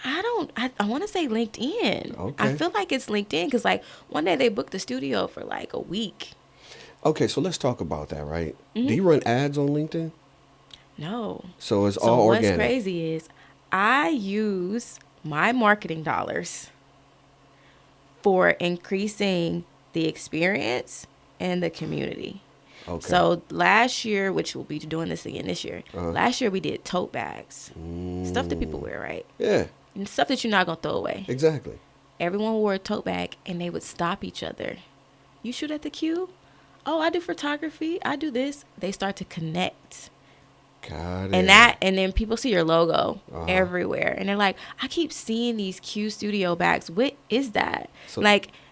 A: I want to say LinkedIn.
B: Okay.
A: I feel like it's LinkedIn, because like one day they booked the studio for like a week.
B: Okay, so let's talk about that, right?
A: Mm-hmm.
B: Do you run ads on LinkedIn?
A: No.
B: So it's all organic.
A: What's crazy is I use my marketing dollars for increasing the experience and the community.
B: Okay.
A: So last year, which we'll be doing this again this year, last year we did tote bags. Stuff that people wear, right?
B: Yeah.
A: And stuff that you're not going to throw away.
B: Exactly.
A: Everyone wore a tote bag, and they would stop each other. You shoot at the queue? Oh, I do photography. I do this. They start to connect.
B: Got it.
A: And then people see your logo everywhere, and they're like, I keep seeing these Q Studio bags. What is that?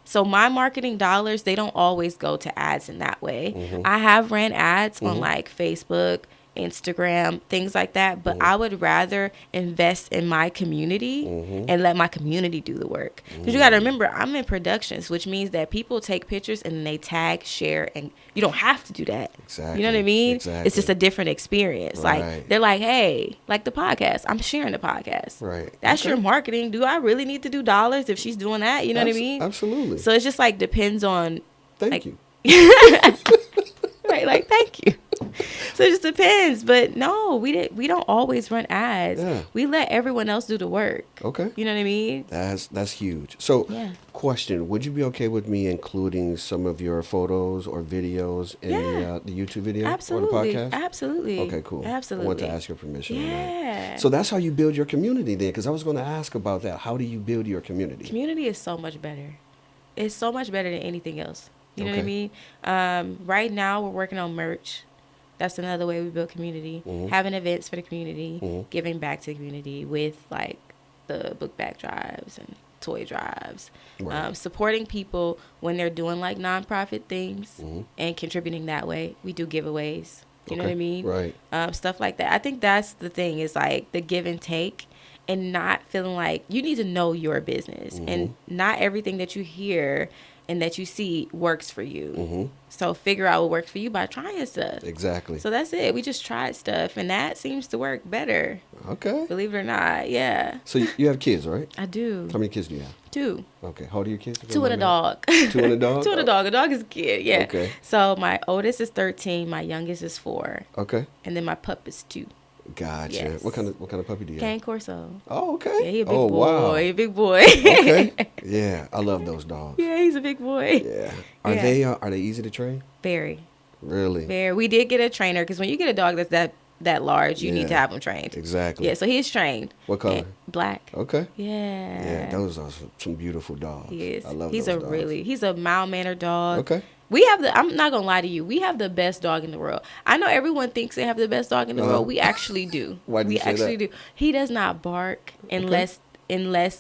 A: So my marketing dollars, they don't always go to ads in that way.
B: Mm-hmm.
A: I have ran ads on like Facebook, Instagram, things like that, but I would rather invest in my community and let my community do the work. Because you got to remember, I'm in productions, which means that people take pictures and they tag, share, and you don't have to do that.
B: Exactly.
A: You know what I mean?
B: Exactly.
A: It's just a different experience.
B: Right.
A: Like they're like, hey, like the podcast, I'm sharing the podcast.
B: Right.
A: That's your marketing. Do I really need to do dollars if she's doing that? You know what I mean?
B: Absolutely.
A: So it's just like depends on.
B: Thank you.
A: Right, like thank you. So it just depends, but no, we don't always run ads.
B: Yeah.
A: We let everyone else do the work.
B: Okay.
A: You know what I mean?
B: That's huge. So, question: would you be okay with me including some of your photos or videos in the YouTube video
A: Absolutely.
B: or the podcast?
A: Absolutely.
B: Okay, cool.
A: Absolutely.
B: I want to ask your permission on that.
A: Yeah.
B: So that's how you build your community then, because I was going to ask about that. How do you build your community?
A: Community is so much better. It's so much better than anything else. You know what I mean? Right now we're working on merch. That's another way we build community. Having events for the community, giving back to the community with like the book bag drives and toy drives, supporting people when they're doing like nonprofit things and contributing that way. We do giveaways. You know what I mean?
B: Right.
A: Stuff like that. I think that's the thing, is like the give and take, and not feeling like you need to know your business, and not everything that you hear and that you see works for you. So figure out what works for you by trying stuff.
B: Exactly.
A: So that's it. We just tried stuff, and that seems to work better.
B: Okay.
A: Believe it or not, yeah.
B: So you have kids, right?
A: I do.
B: How many kids do you have?
A: 2.
B: Okay. How old are your kids?
A: 2 and a dog.
B: 2 and a dog?
A: 2 and a dog. A dog is a kid, yeah.
B: Okay.
A: So my oldest is 13. My youngest is 4.
B: Okay.
A: And then my pup is 2.
B: Gotcha.
A: Yes.
B: What kind of puppy do you have?
A: Cane Corso.
B: Oh, okay.
A: Yeah, he a big boy.
B: Wow.
A: He a big boy.
B: Okay. Yeah, I love those dogs.
A: Yeah, he's a big boy.
B: Yeah. Are they easy to train?
A: Very.
B: Really?
A: Very. We did get a trainer, because when you get a dog that's that large, you need to have him trained.
B: Exactly.
A: Yeah, so he's trained.
B: What color?
A: Black.
B: Okay.
A: Yeah.
B: Yeah, those are some beautiful dogs.
A: He is.
B: I love
A: he's
B: those dogs.
A: He's a mild-mannered dog.
B: Okay.
A: I'm not going to lie to you. We have the best dog in the world. I know everyone thinks they have the best dog in the world. We actually do.
B: Why do you say that?
A: We actually do. He does not bark unless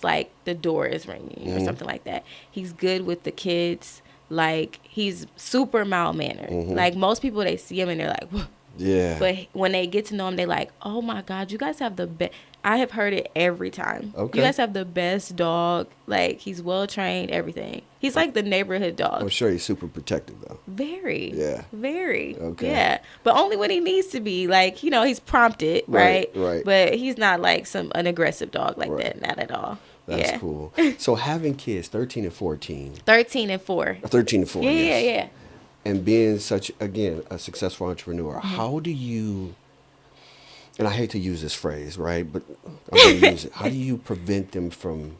A: like the door is ringing or something like that. He's good with the kids. Like, he's super mild-mannered. Like, most people, they see him and they're like, whoa.
B: Yeah.
A: But when they get to know him, they're like, oh my God, you guys have the best. I have heard it every time.
B: Okay.
A: You guys have the best dog. Like, he's well trained, everything. He's like the neighborhood dog.
B: I'm sure he's super protective though.
A: Very.
B: Yeah.
A: Very.
B: Okay.
A: Yeah. But only when he needs to be. Like, you know, he's prompted, right?
B: Right.
A: But he's not like an aggressive dog like that. Not at all.
B: That's cool. So having kids, 13 and 14.
A: 13 and 4.
B: 13 and 4.
A: Yeah,
B: yes.
A: yeah.
B: And being such, again, a successful entrepreneur, how do you, and I hate to use this phrase, right, but I'm going to use it. How do you prevent them from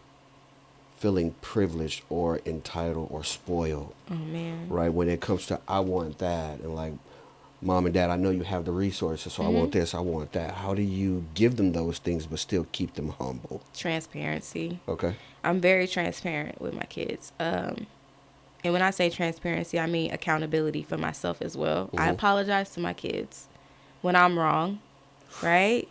B: feeling privileged or entitled or spoiled?
A: Oh, man.
B: Right, when it comes to, I want that, and like, Mom and Dad, I know you have the resources, so I want this, I want that. How do you give them those things but still keep them humble?
A: Transparency.
B: Okay.
A: I'm very transparent with my kids. And when I say transparency, I mean accountability for myself as well. I apologize to my kids when I'm wrong, right?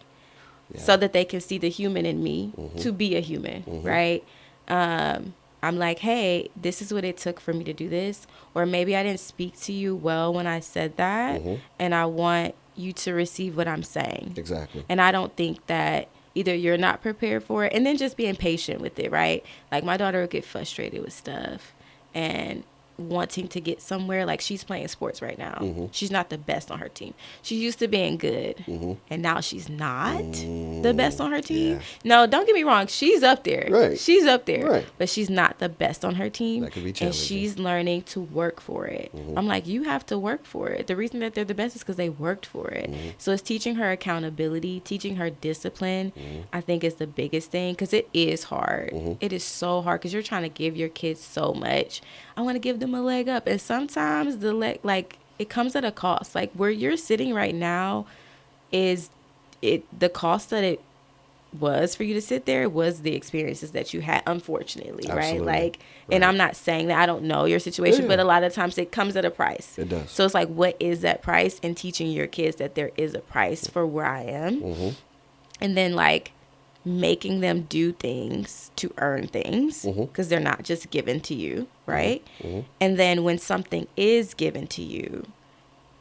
A: so that they can see the human in me to be a human, right? I'm like, hey, this is what it took for me to do this. Or maybe I didn't speak to you well when I said that. And I want you to receive what I'm saying.
B: Exactly.
A: And I don't think that either you're not prepared for it, and then just being patient with it, right? Like my daughter would get frustrated with stuff and wanting to get somewhere. Like she's playing sports right now. She's not the best on her team. She's used to being good, and now she's not the best on her team.
B: Yeah.
A: No, don't get me wrong. She's up there.
B: Right.
A: She's up there,
B: Right.
A: but she's not the best on her team.
B: That could be
A: and
B: challenging.
A: she's learning to work for it. I'm like, you have to work for it. The reason that they're the best is because they worked for it. So it's teaching her accountability, teaching her discipline. I think is the biggest thing, because it is hard. It is so hard because you're trying to give your kids so much. I want to give them a leg up, and sometimes the leg, like, it comes at a cost. Like where you're sitting right now is it the cost that it was for you to sit there was the experiences that you had, unfortunately.
B: Absolutely.
A: Right? Like, and I'm not saying that I don't know your situation, but a lot of times it comes at a price.
B: It does.
A: So it's like, what is that price? And teaching your kids that there is a price for where I am. And then like making them do things to earn things, because they're not just given to you, right? And then when something is given to you,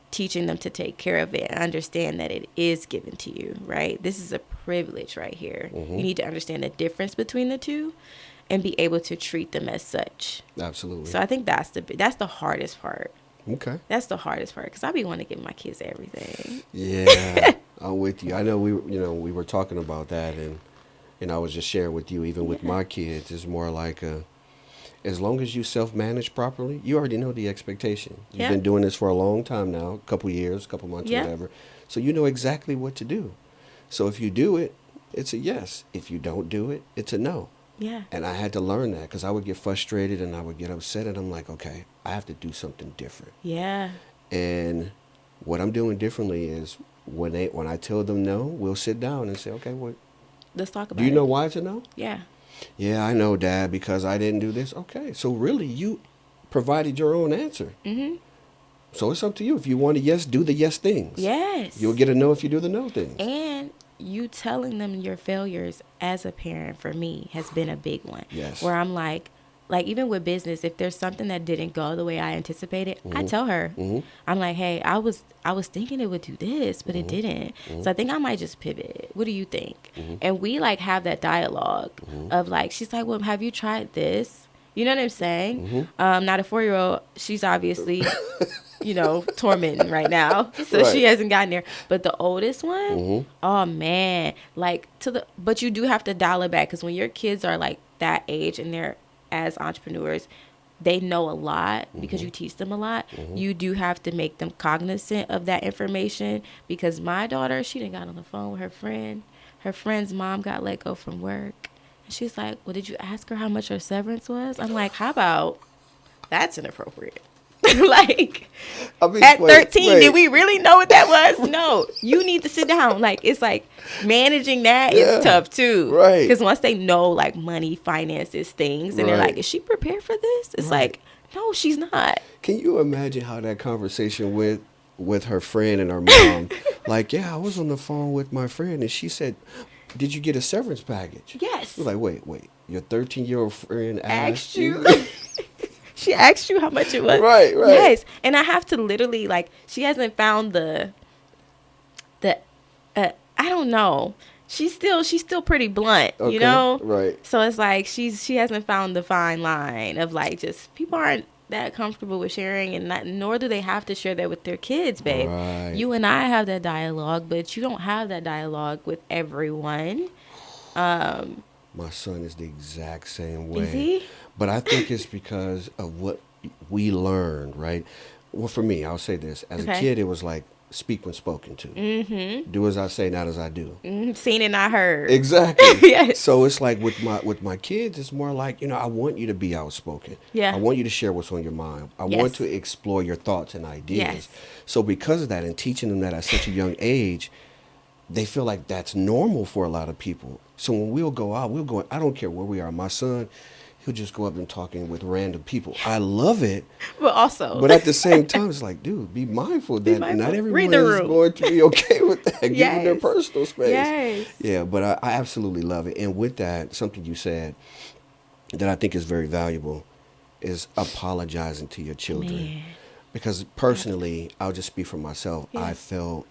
A: teaching them to take care of it and understand that it is given to you, right? This is a privilege right here. You need to understand the difference between the two and be able to treat them as such.
B: Absolutely.
A: So I think that's the hardest part.
B: Okay.
A: That's the hardest part, because I be wanting to give my kids everything.
B: Yeah, I'm with you. I know we were talking about that, and I was just sharing with you, even with my kids, it's more like as long as you self-manage properly, you already know the expectation. You've been doing this for a long time now, a couple years, a couple months, whatever. So you know exactly what to do. So if you do it, it's a yes. If you don't do it, it's a no.
A: Yeah.
B: And I had to learn that, because I would get frustrated and I would get upset, and I'm like, okay, I have to do something different.
A: Yeah.
B: And what I'm doing differently is when I tell them no, we'll sit down and say, okay, what?
A: Let's talk about it.
B: Do you know why it's a no?
A: Yeah.
B: Yeah, I know, Dad, because I didn't do this. Okay, so really you provided your own answer. So it's up to you. If you want a yes, do the yes things.
A: Yes.
B: You'll get a no if you do the no things.
A: And you telling them your failures as a parent, for me, has been a big one.
B: Yes.
A: Where I'm like even with business, if there's something that didn't go the way I anticipated, I tell her. I'm like, hey, I was thinking it would do this, but it didn't. So I think I might just pivot. What do you think? And we like have that dialogue of like, she's like, well, have you tried this? You know what I'm saying? Not a 4-year-old. She's obviously, tormenting right now. So she hasn't gotten there. But the oldest one, oh man, but you do have to dial it back, because when your kids are like that age and they're as entrepreneurs, they know a lot because you teach them a lot. You do have to make them cognizant of that information, because my daughter, she done got on the phone with her friend. Her friend's mom got let go from work. And she's like, well, did you ask her how much her severance was? I'm like, how about that's inappropriate? Like, I mean, at 13, did we really know what that was? No, you need to sit down. Like, it's like managing that is tough too.
B: Right.
A: Because once they know like money, finances, things, and they're like, is she prepared for this? It's like, no, she's not.
B: Can you imagine how that conversation went with her friend and her mom? Like, yeah, I was on the phone with my friend and she said, did you get a severance package?
A: Yes.
B: You're like, wait, your 13-year-old friend asked you?
A: She asked you how much it was.
B: Right.
A: Yes. And I have to literally, like, she hasn't found the I don't know. She's still pretty blunt, you know?
B: Right.
A: So it's like she hasn't found the fine line of like, just people aren't that comfortable with sharing, and nor do they have to share that with their kids, babe.
B: Right.
A: You and I have that dialogue, but you don't have that dialogue with everyone.
B: My son is the exact same way.
A: Is he?
B: But I think it's because of what we learned, right? Well, for me, I'll say this. As a kid, it was like, speak when spoken to. Do as I say, not as I do.
A: Seen and not heard.
B: Exactly.
A: Yes.
B: So it's like with my kids, it's more like, I want you to be outspoken.
A: Yeah.
B: I want you to share what's on your mind. I want to explore your thoughts and ideas.
A: Yes.
B: So because of that, and teaching them that at such a young age, they feel like that's normal for a lot of people. So when we'll go out, I don't care where we are. My son, he'll just go up and talking with random people. I love it.
A: But
B: At the same time, it's like, dude, be mindful that not everyone
A: Read the
B: is
A: room.
B: going to be okay with that. Give them their
A: Yes.
B: personal space.
A: Yes.
B: Yeah, but I absolutely love it. And with that, something you said that I think is very valuable is apologizing to your children.
A: Man.
B: Because personally, I'll just speak for myself.
A: Yeah.
B: I felt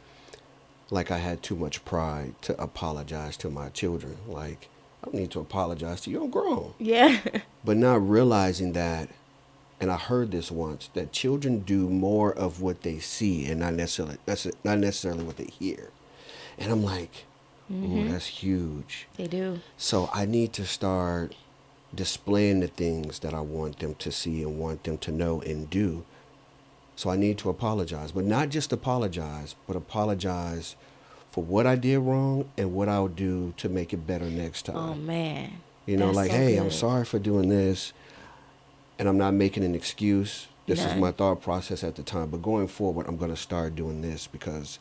B: like I had too much pride to apologize to my children. Like, I don't need to apologize to you. I'm grown.
A: Yeah.
B: But not realizing that, and I heard this once, that children do more of what they see and not necessarily what they hear. And I'm like, ooh, that's huge.
A: They do.
B: So I need to start displaying the things that I want them to see and want them to know and do. So I need to apologize, but not just apologize, but apologize for what I did wrong and what I'll do to make it better next time.
A: Oh, man.
B: You know,
A: That's
B: like,
A: so
B: hey,
A: good.
B: I'm sorry for doing this, and I'm not making an excuse. This is
A: None.
B: my thought process at the time, but going forward, I'm going to start doing this because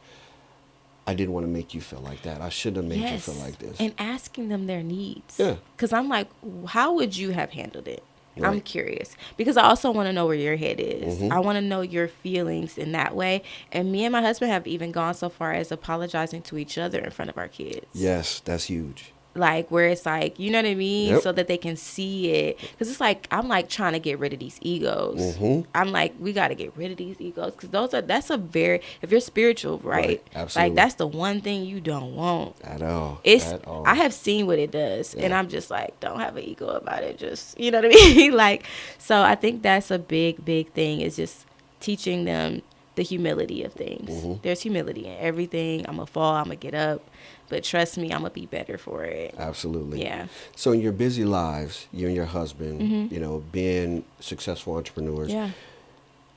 B: I didn't want to make you feel like that. I shouldn't have made you feel like this.
A: And asking them their needs.
B: Yeah.
A: Because I'm like, how would you have handled it?
B: Right.
A: I'm curious. Because I also want to know where your head is.
B: Mhm.
A: I want to know your feelings in that way. And me and my husband have even gone so far as apologizing to each other in front of our kids.
B: Yes, that's huge.
A: Like, where it's like, you know what I mean?
B: Yep.
A: So that they can see it. Because it's like, I'm like trying to get rid of these egos.
B: Mhm.
A: I'm like, we got to get rid of these egos. Because that's a very, if you're spiritual, right?
B: Absolutely.
A: Like, that's the one thing you don't want.
B: At all.
A: At all. I have seen what it does. Yeah. And I'm just like, don't have an ego about it. Just, you know what I mean? Like, so I think that's a big, big thing, is just teaching them the humility of things. Mm-hmm. There's humility in everything. I'm going to fall. I'm going to get up. But trust me, I'm going to be better for it.
B: Absolutely.
A: Yeah.
B: So in your busy lives, you and your husband, you know, being successful entrepreneurs,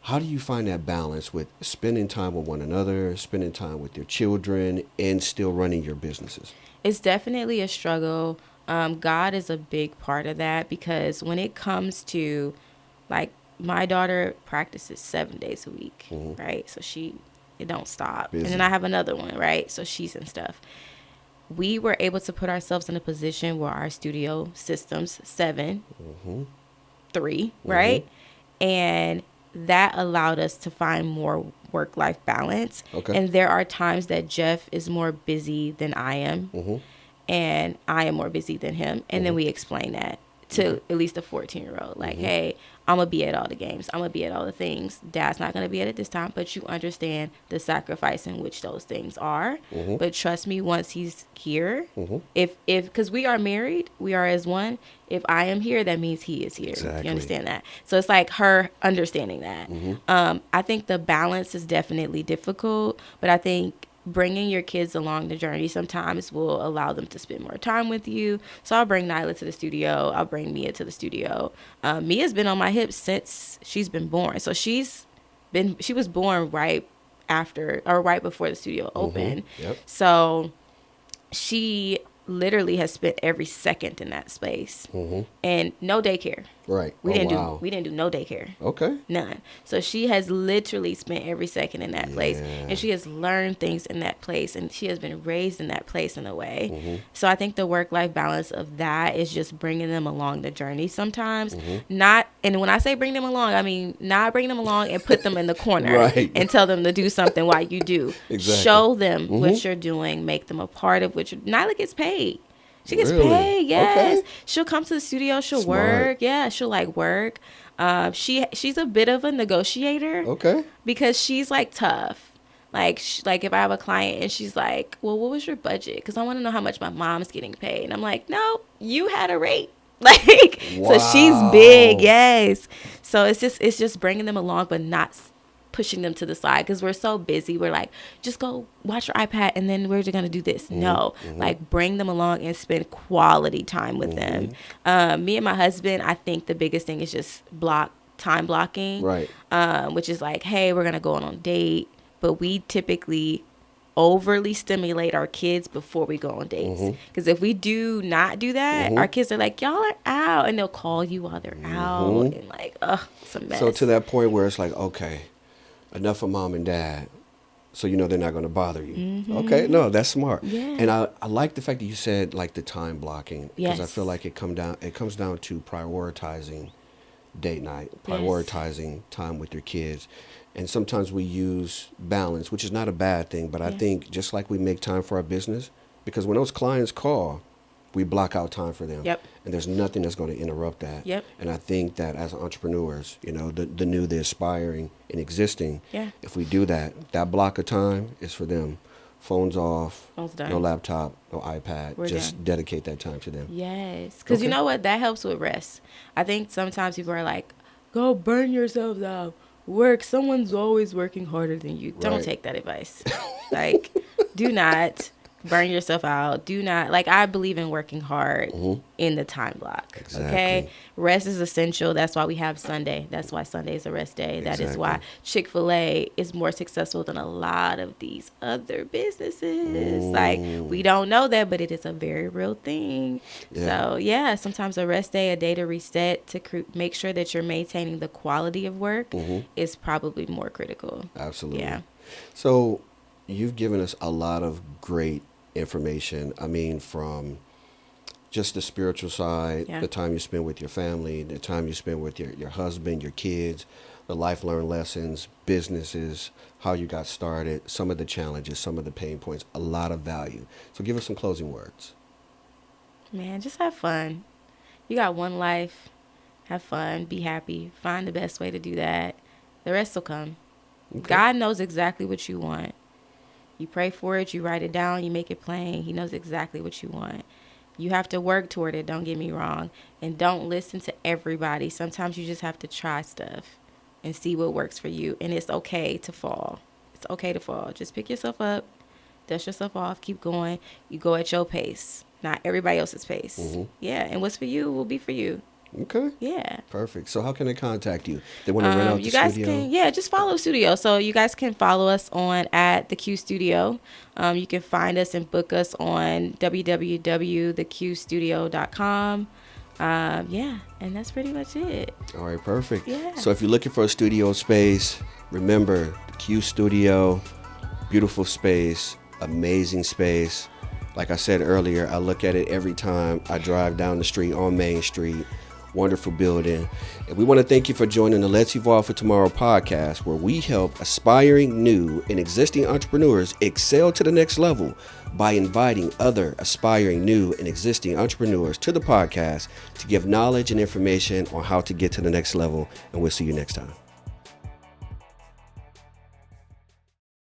B: how do you find that balance with spending time with one another, spending time with your children, and still running your businesses?
A: It's definitely a struggle. God is a big part of that, because when it comes to, like, my daughter practices 7 days a week, right? So it don't stop. Busy. And then I have another one, right? So she's in stuff. We were able to put ourselves in a position where our studio systems 7, 3, right? And that allowed us to find more work-life balance. Okay. And there are times that Jeff is more busy than I am, and I am more busy than him. And then we explain that to at least a 14-year-old. Like, hey, I'm going to be at all the games. I'm going to be at all the things. Dad's not going to be at it this time, but you understand the sacrifice in which those things are. But trust me, once he's here, because we are married, we are as one. If I am here, that means he is here. Exactly. You understand that? So it's like her understanding that. I think the balance is definitely difficult, but I think bringing your kids along the journey sometimes will allow them to spend more time with you. So I'll bring Nyla to the studio. I'll bring Mia to the studio. Mia's been on my hips since she's been born. So she was born right after, or right before the studio opened. Yep. So she literally has spent every second in that space, and no daycare.
B: Right.
A: We didn't do no daycare.
B: Okay.
A: None. So she has literally spent every second in that place, and she has learned things in that place, and she has been raised in that place in a way. So I think the work-life balance of that is just bringing them along the journey sometimes. And when I say bring them along, I mean not bring them along and put them in the corner and tell them to do something while you do. Exactly. Show them what you're doing, make them a part of what you're. Nyla gets paid. She gets paid, yes. Okay. She'll come to the studio. She'll work. Yeah, she'll like work. She's a bit of a negotiator. Okay. Because she's like tough. Like if I have a client and she's like, well, what was your budget? Because I want to know how much my mom's getting paid. And I'm like, no, you had a rate. Like, wow. So she's big, yes. So it's just bringing them along, but not pushing them to the side, because we're so busy. We're like, just go watch your iPad and then we're just going to do this. No, like bring them along and spend quality time with them. Me and my husband, I think the biggest thing is just time blocking, right? Which is like, hey, we're going to go on a date, but we typically overly stimulate our kids before we go on dates. Because if we do not do that, our kids are like, y'all are out, and they'll call you while they're out, and like, it's a mess.
B: So to that point where it's like, okay, enough of mom and dad. so you know they're not going to bother you. Okay, no, that's smart.
A: Yeah.
B: And I like the fact that you said like the time blocking, because I
A: Yes.
B: feel like it comes down to prioritizing date night,
A: Yes.
B: prioritizing time with your kids. And sometimes we use balance, which is not a bad thing, but I
A: Yeah.
B: think just like we make time for our business, because when those clients call, we block out time for them.
A: Yep.
B: And there's nothing that's going to interrupt that.
A: Yep.
B: And I think that as entrepreneurs, you know, the new, the aspiring and existing,
A: Yeah.
B: if we do that, that block of time is for them. Phones off,
A: Phone's done.
B: no laptop, no iPad.
A: We're
B: Just
A: done.
B: dedicate that time to them.
A: Yes. Because you
B: Okay.
A: know what? That helps with rest. I think sometimes people are like, go burn yourself out. Work. Someone's always working harder than you. Don't
B: Right.
A: take that advice. Like, do not burn yourself out. Do not, like, I believe in working hard in the time block.
B: Exactly.
A: Okay? Rest is essential. That's why we have Sunday. That's why Sunday is a rest day. That is why
B: Exactly.
A: Chick-fil-A is more successful than a lot of these other businesses. Like, we don't know that, but it is a very real thing.
B: Yeah.
A: So, yeah, sometimes a rest day, a day to reset, to make sure that you're maintaining the quality of work is probably more critical.
B: Absolutely.
A: Yeah.
B: So you've given us a lot of great information. I mean, from just the spiritual side,
A: Yeah.
B: the time you spend with your family, the time you spend with your husband, your kids, the life learned lessons, businesses, how you got started, some of the challenges, some of the pain points, a lot of value. So give us some closing words.
A: Man, just have fun. You got one life. Have fun. Be happy. Find the best way to do that. The rest will come.
B: Okay.
A: God knows exactly what you want. You pray for it. You write it down. You make it plain. He knows exactly what you want. You have to work toward it. Don't get me wrong. And don't listen to everybody. Sometimes you just have to try stuff and see what works for you. And it's okay to fall. It's okay to fall. Just pick yourself up. Dust yourself off. Keep going. You go at your pace, not everybody else's pace. Yeah. And what's for you will be for you.
B: Okay.
A: Yeah.
B: Perfect. So how can they contact you? They want to rent out
A: You
B: the
A: guys
B: studio?
A: can, just follow the studio. So you guys can follow us on at the Q Studio. You can find us and book us on www.theqstudio.com. And that's pretty much it.
B: All right, perfect.
A: Yeah.
B: So if you're looking for a studio space, remember the Q Studio, beautiful space, amazing space. Like I said earlier, I look at it every time I drive down the street on Main Street. Wonderful building. And we want to thank you for joining the Let's Evolve for Tomorrow podcast, where we help aspiring, new, and existing entrepreneurs excel to the next level by inviting other aspiring, new, and existing entrepreneurs to the podcast to give knowledge and information on how to get to the next level. And we'll see you next time.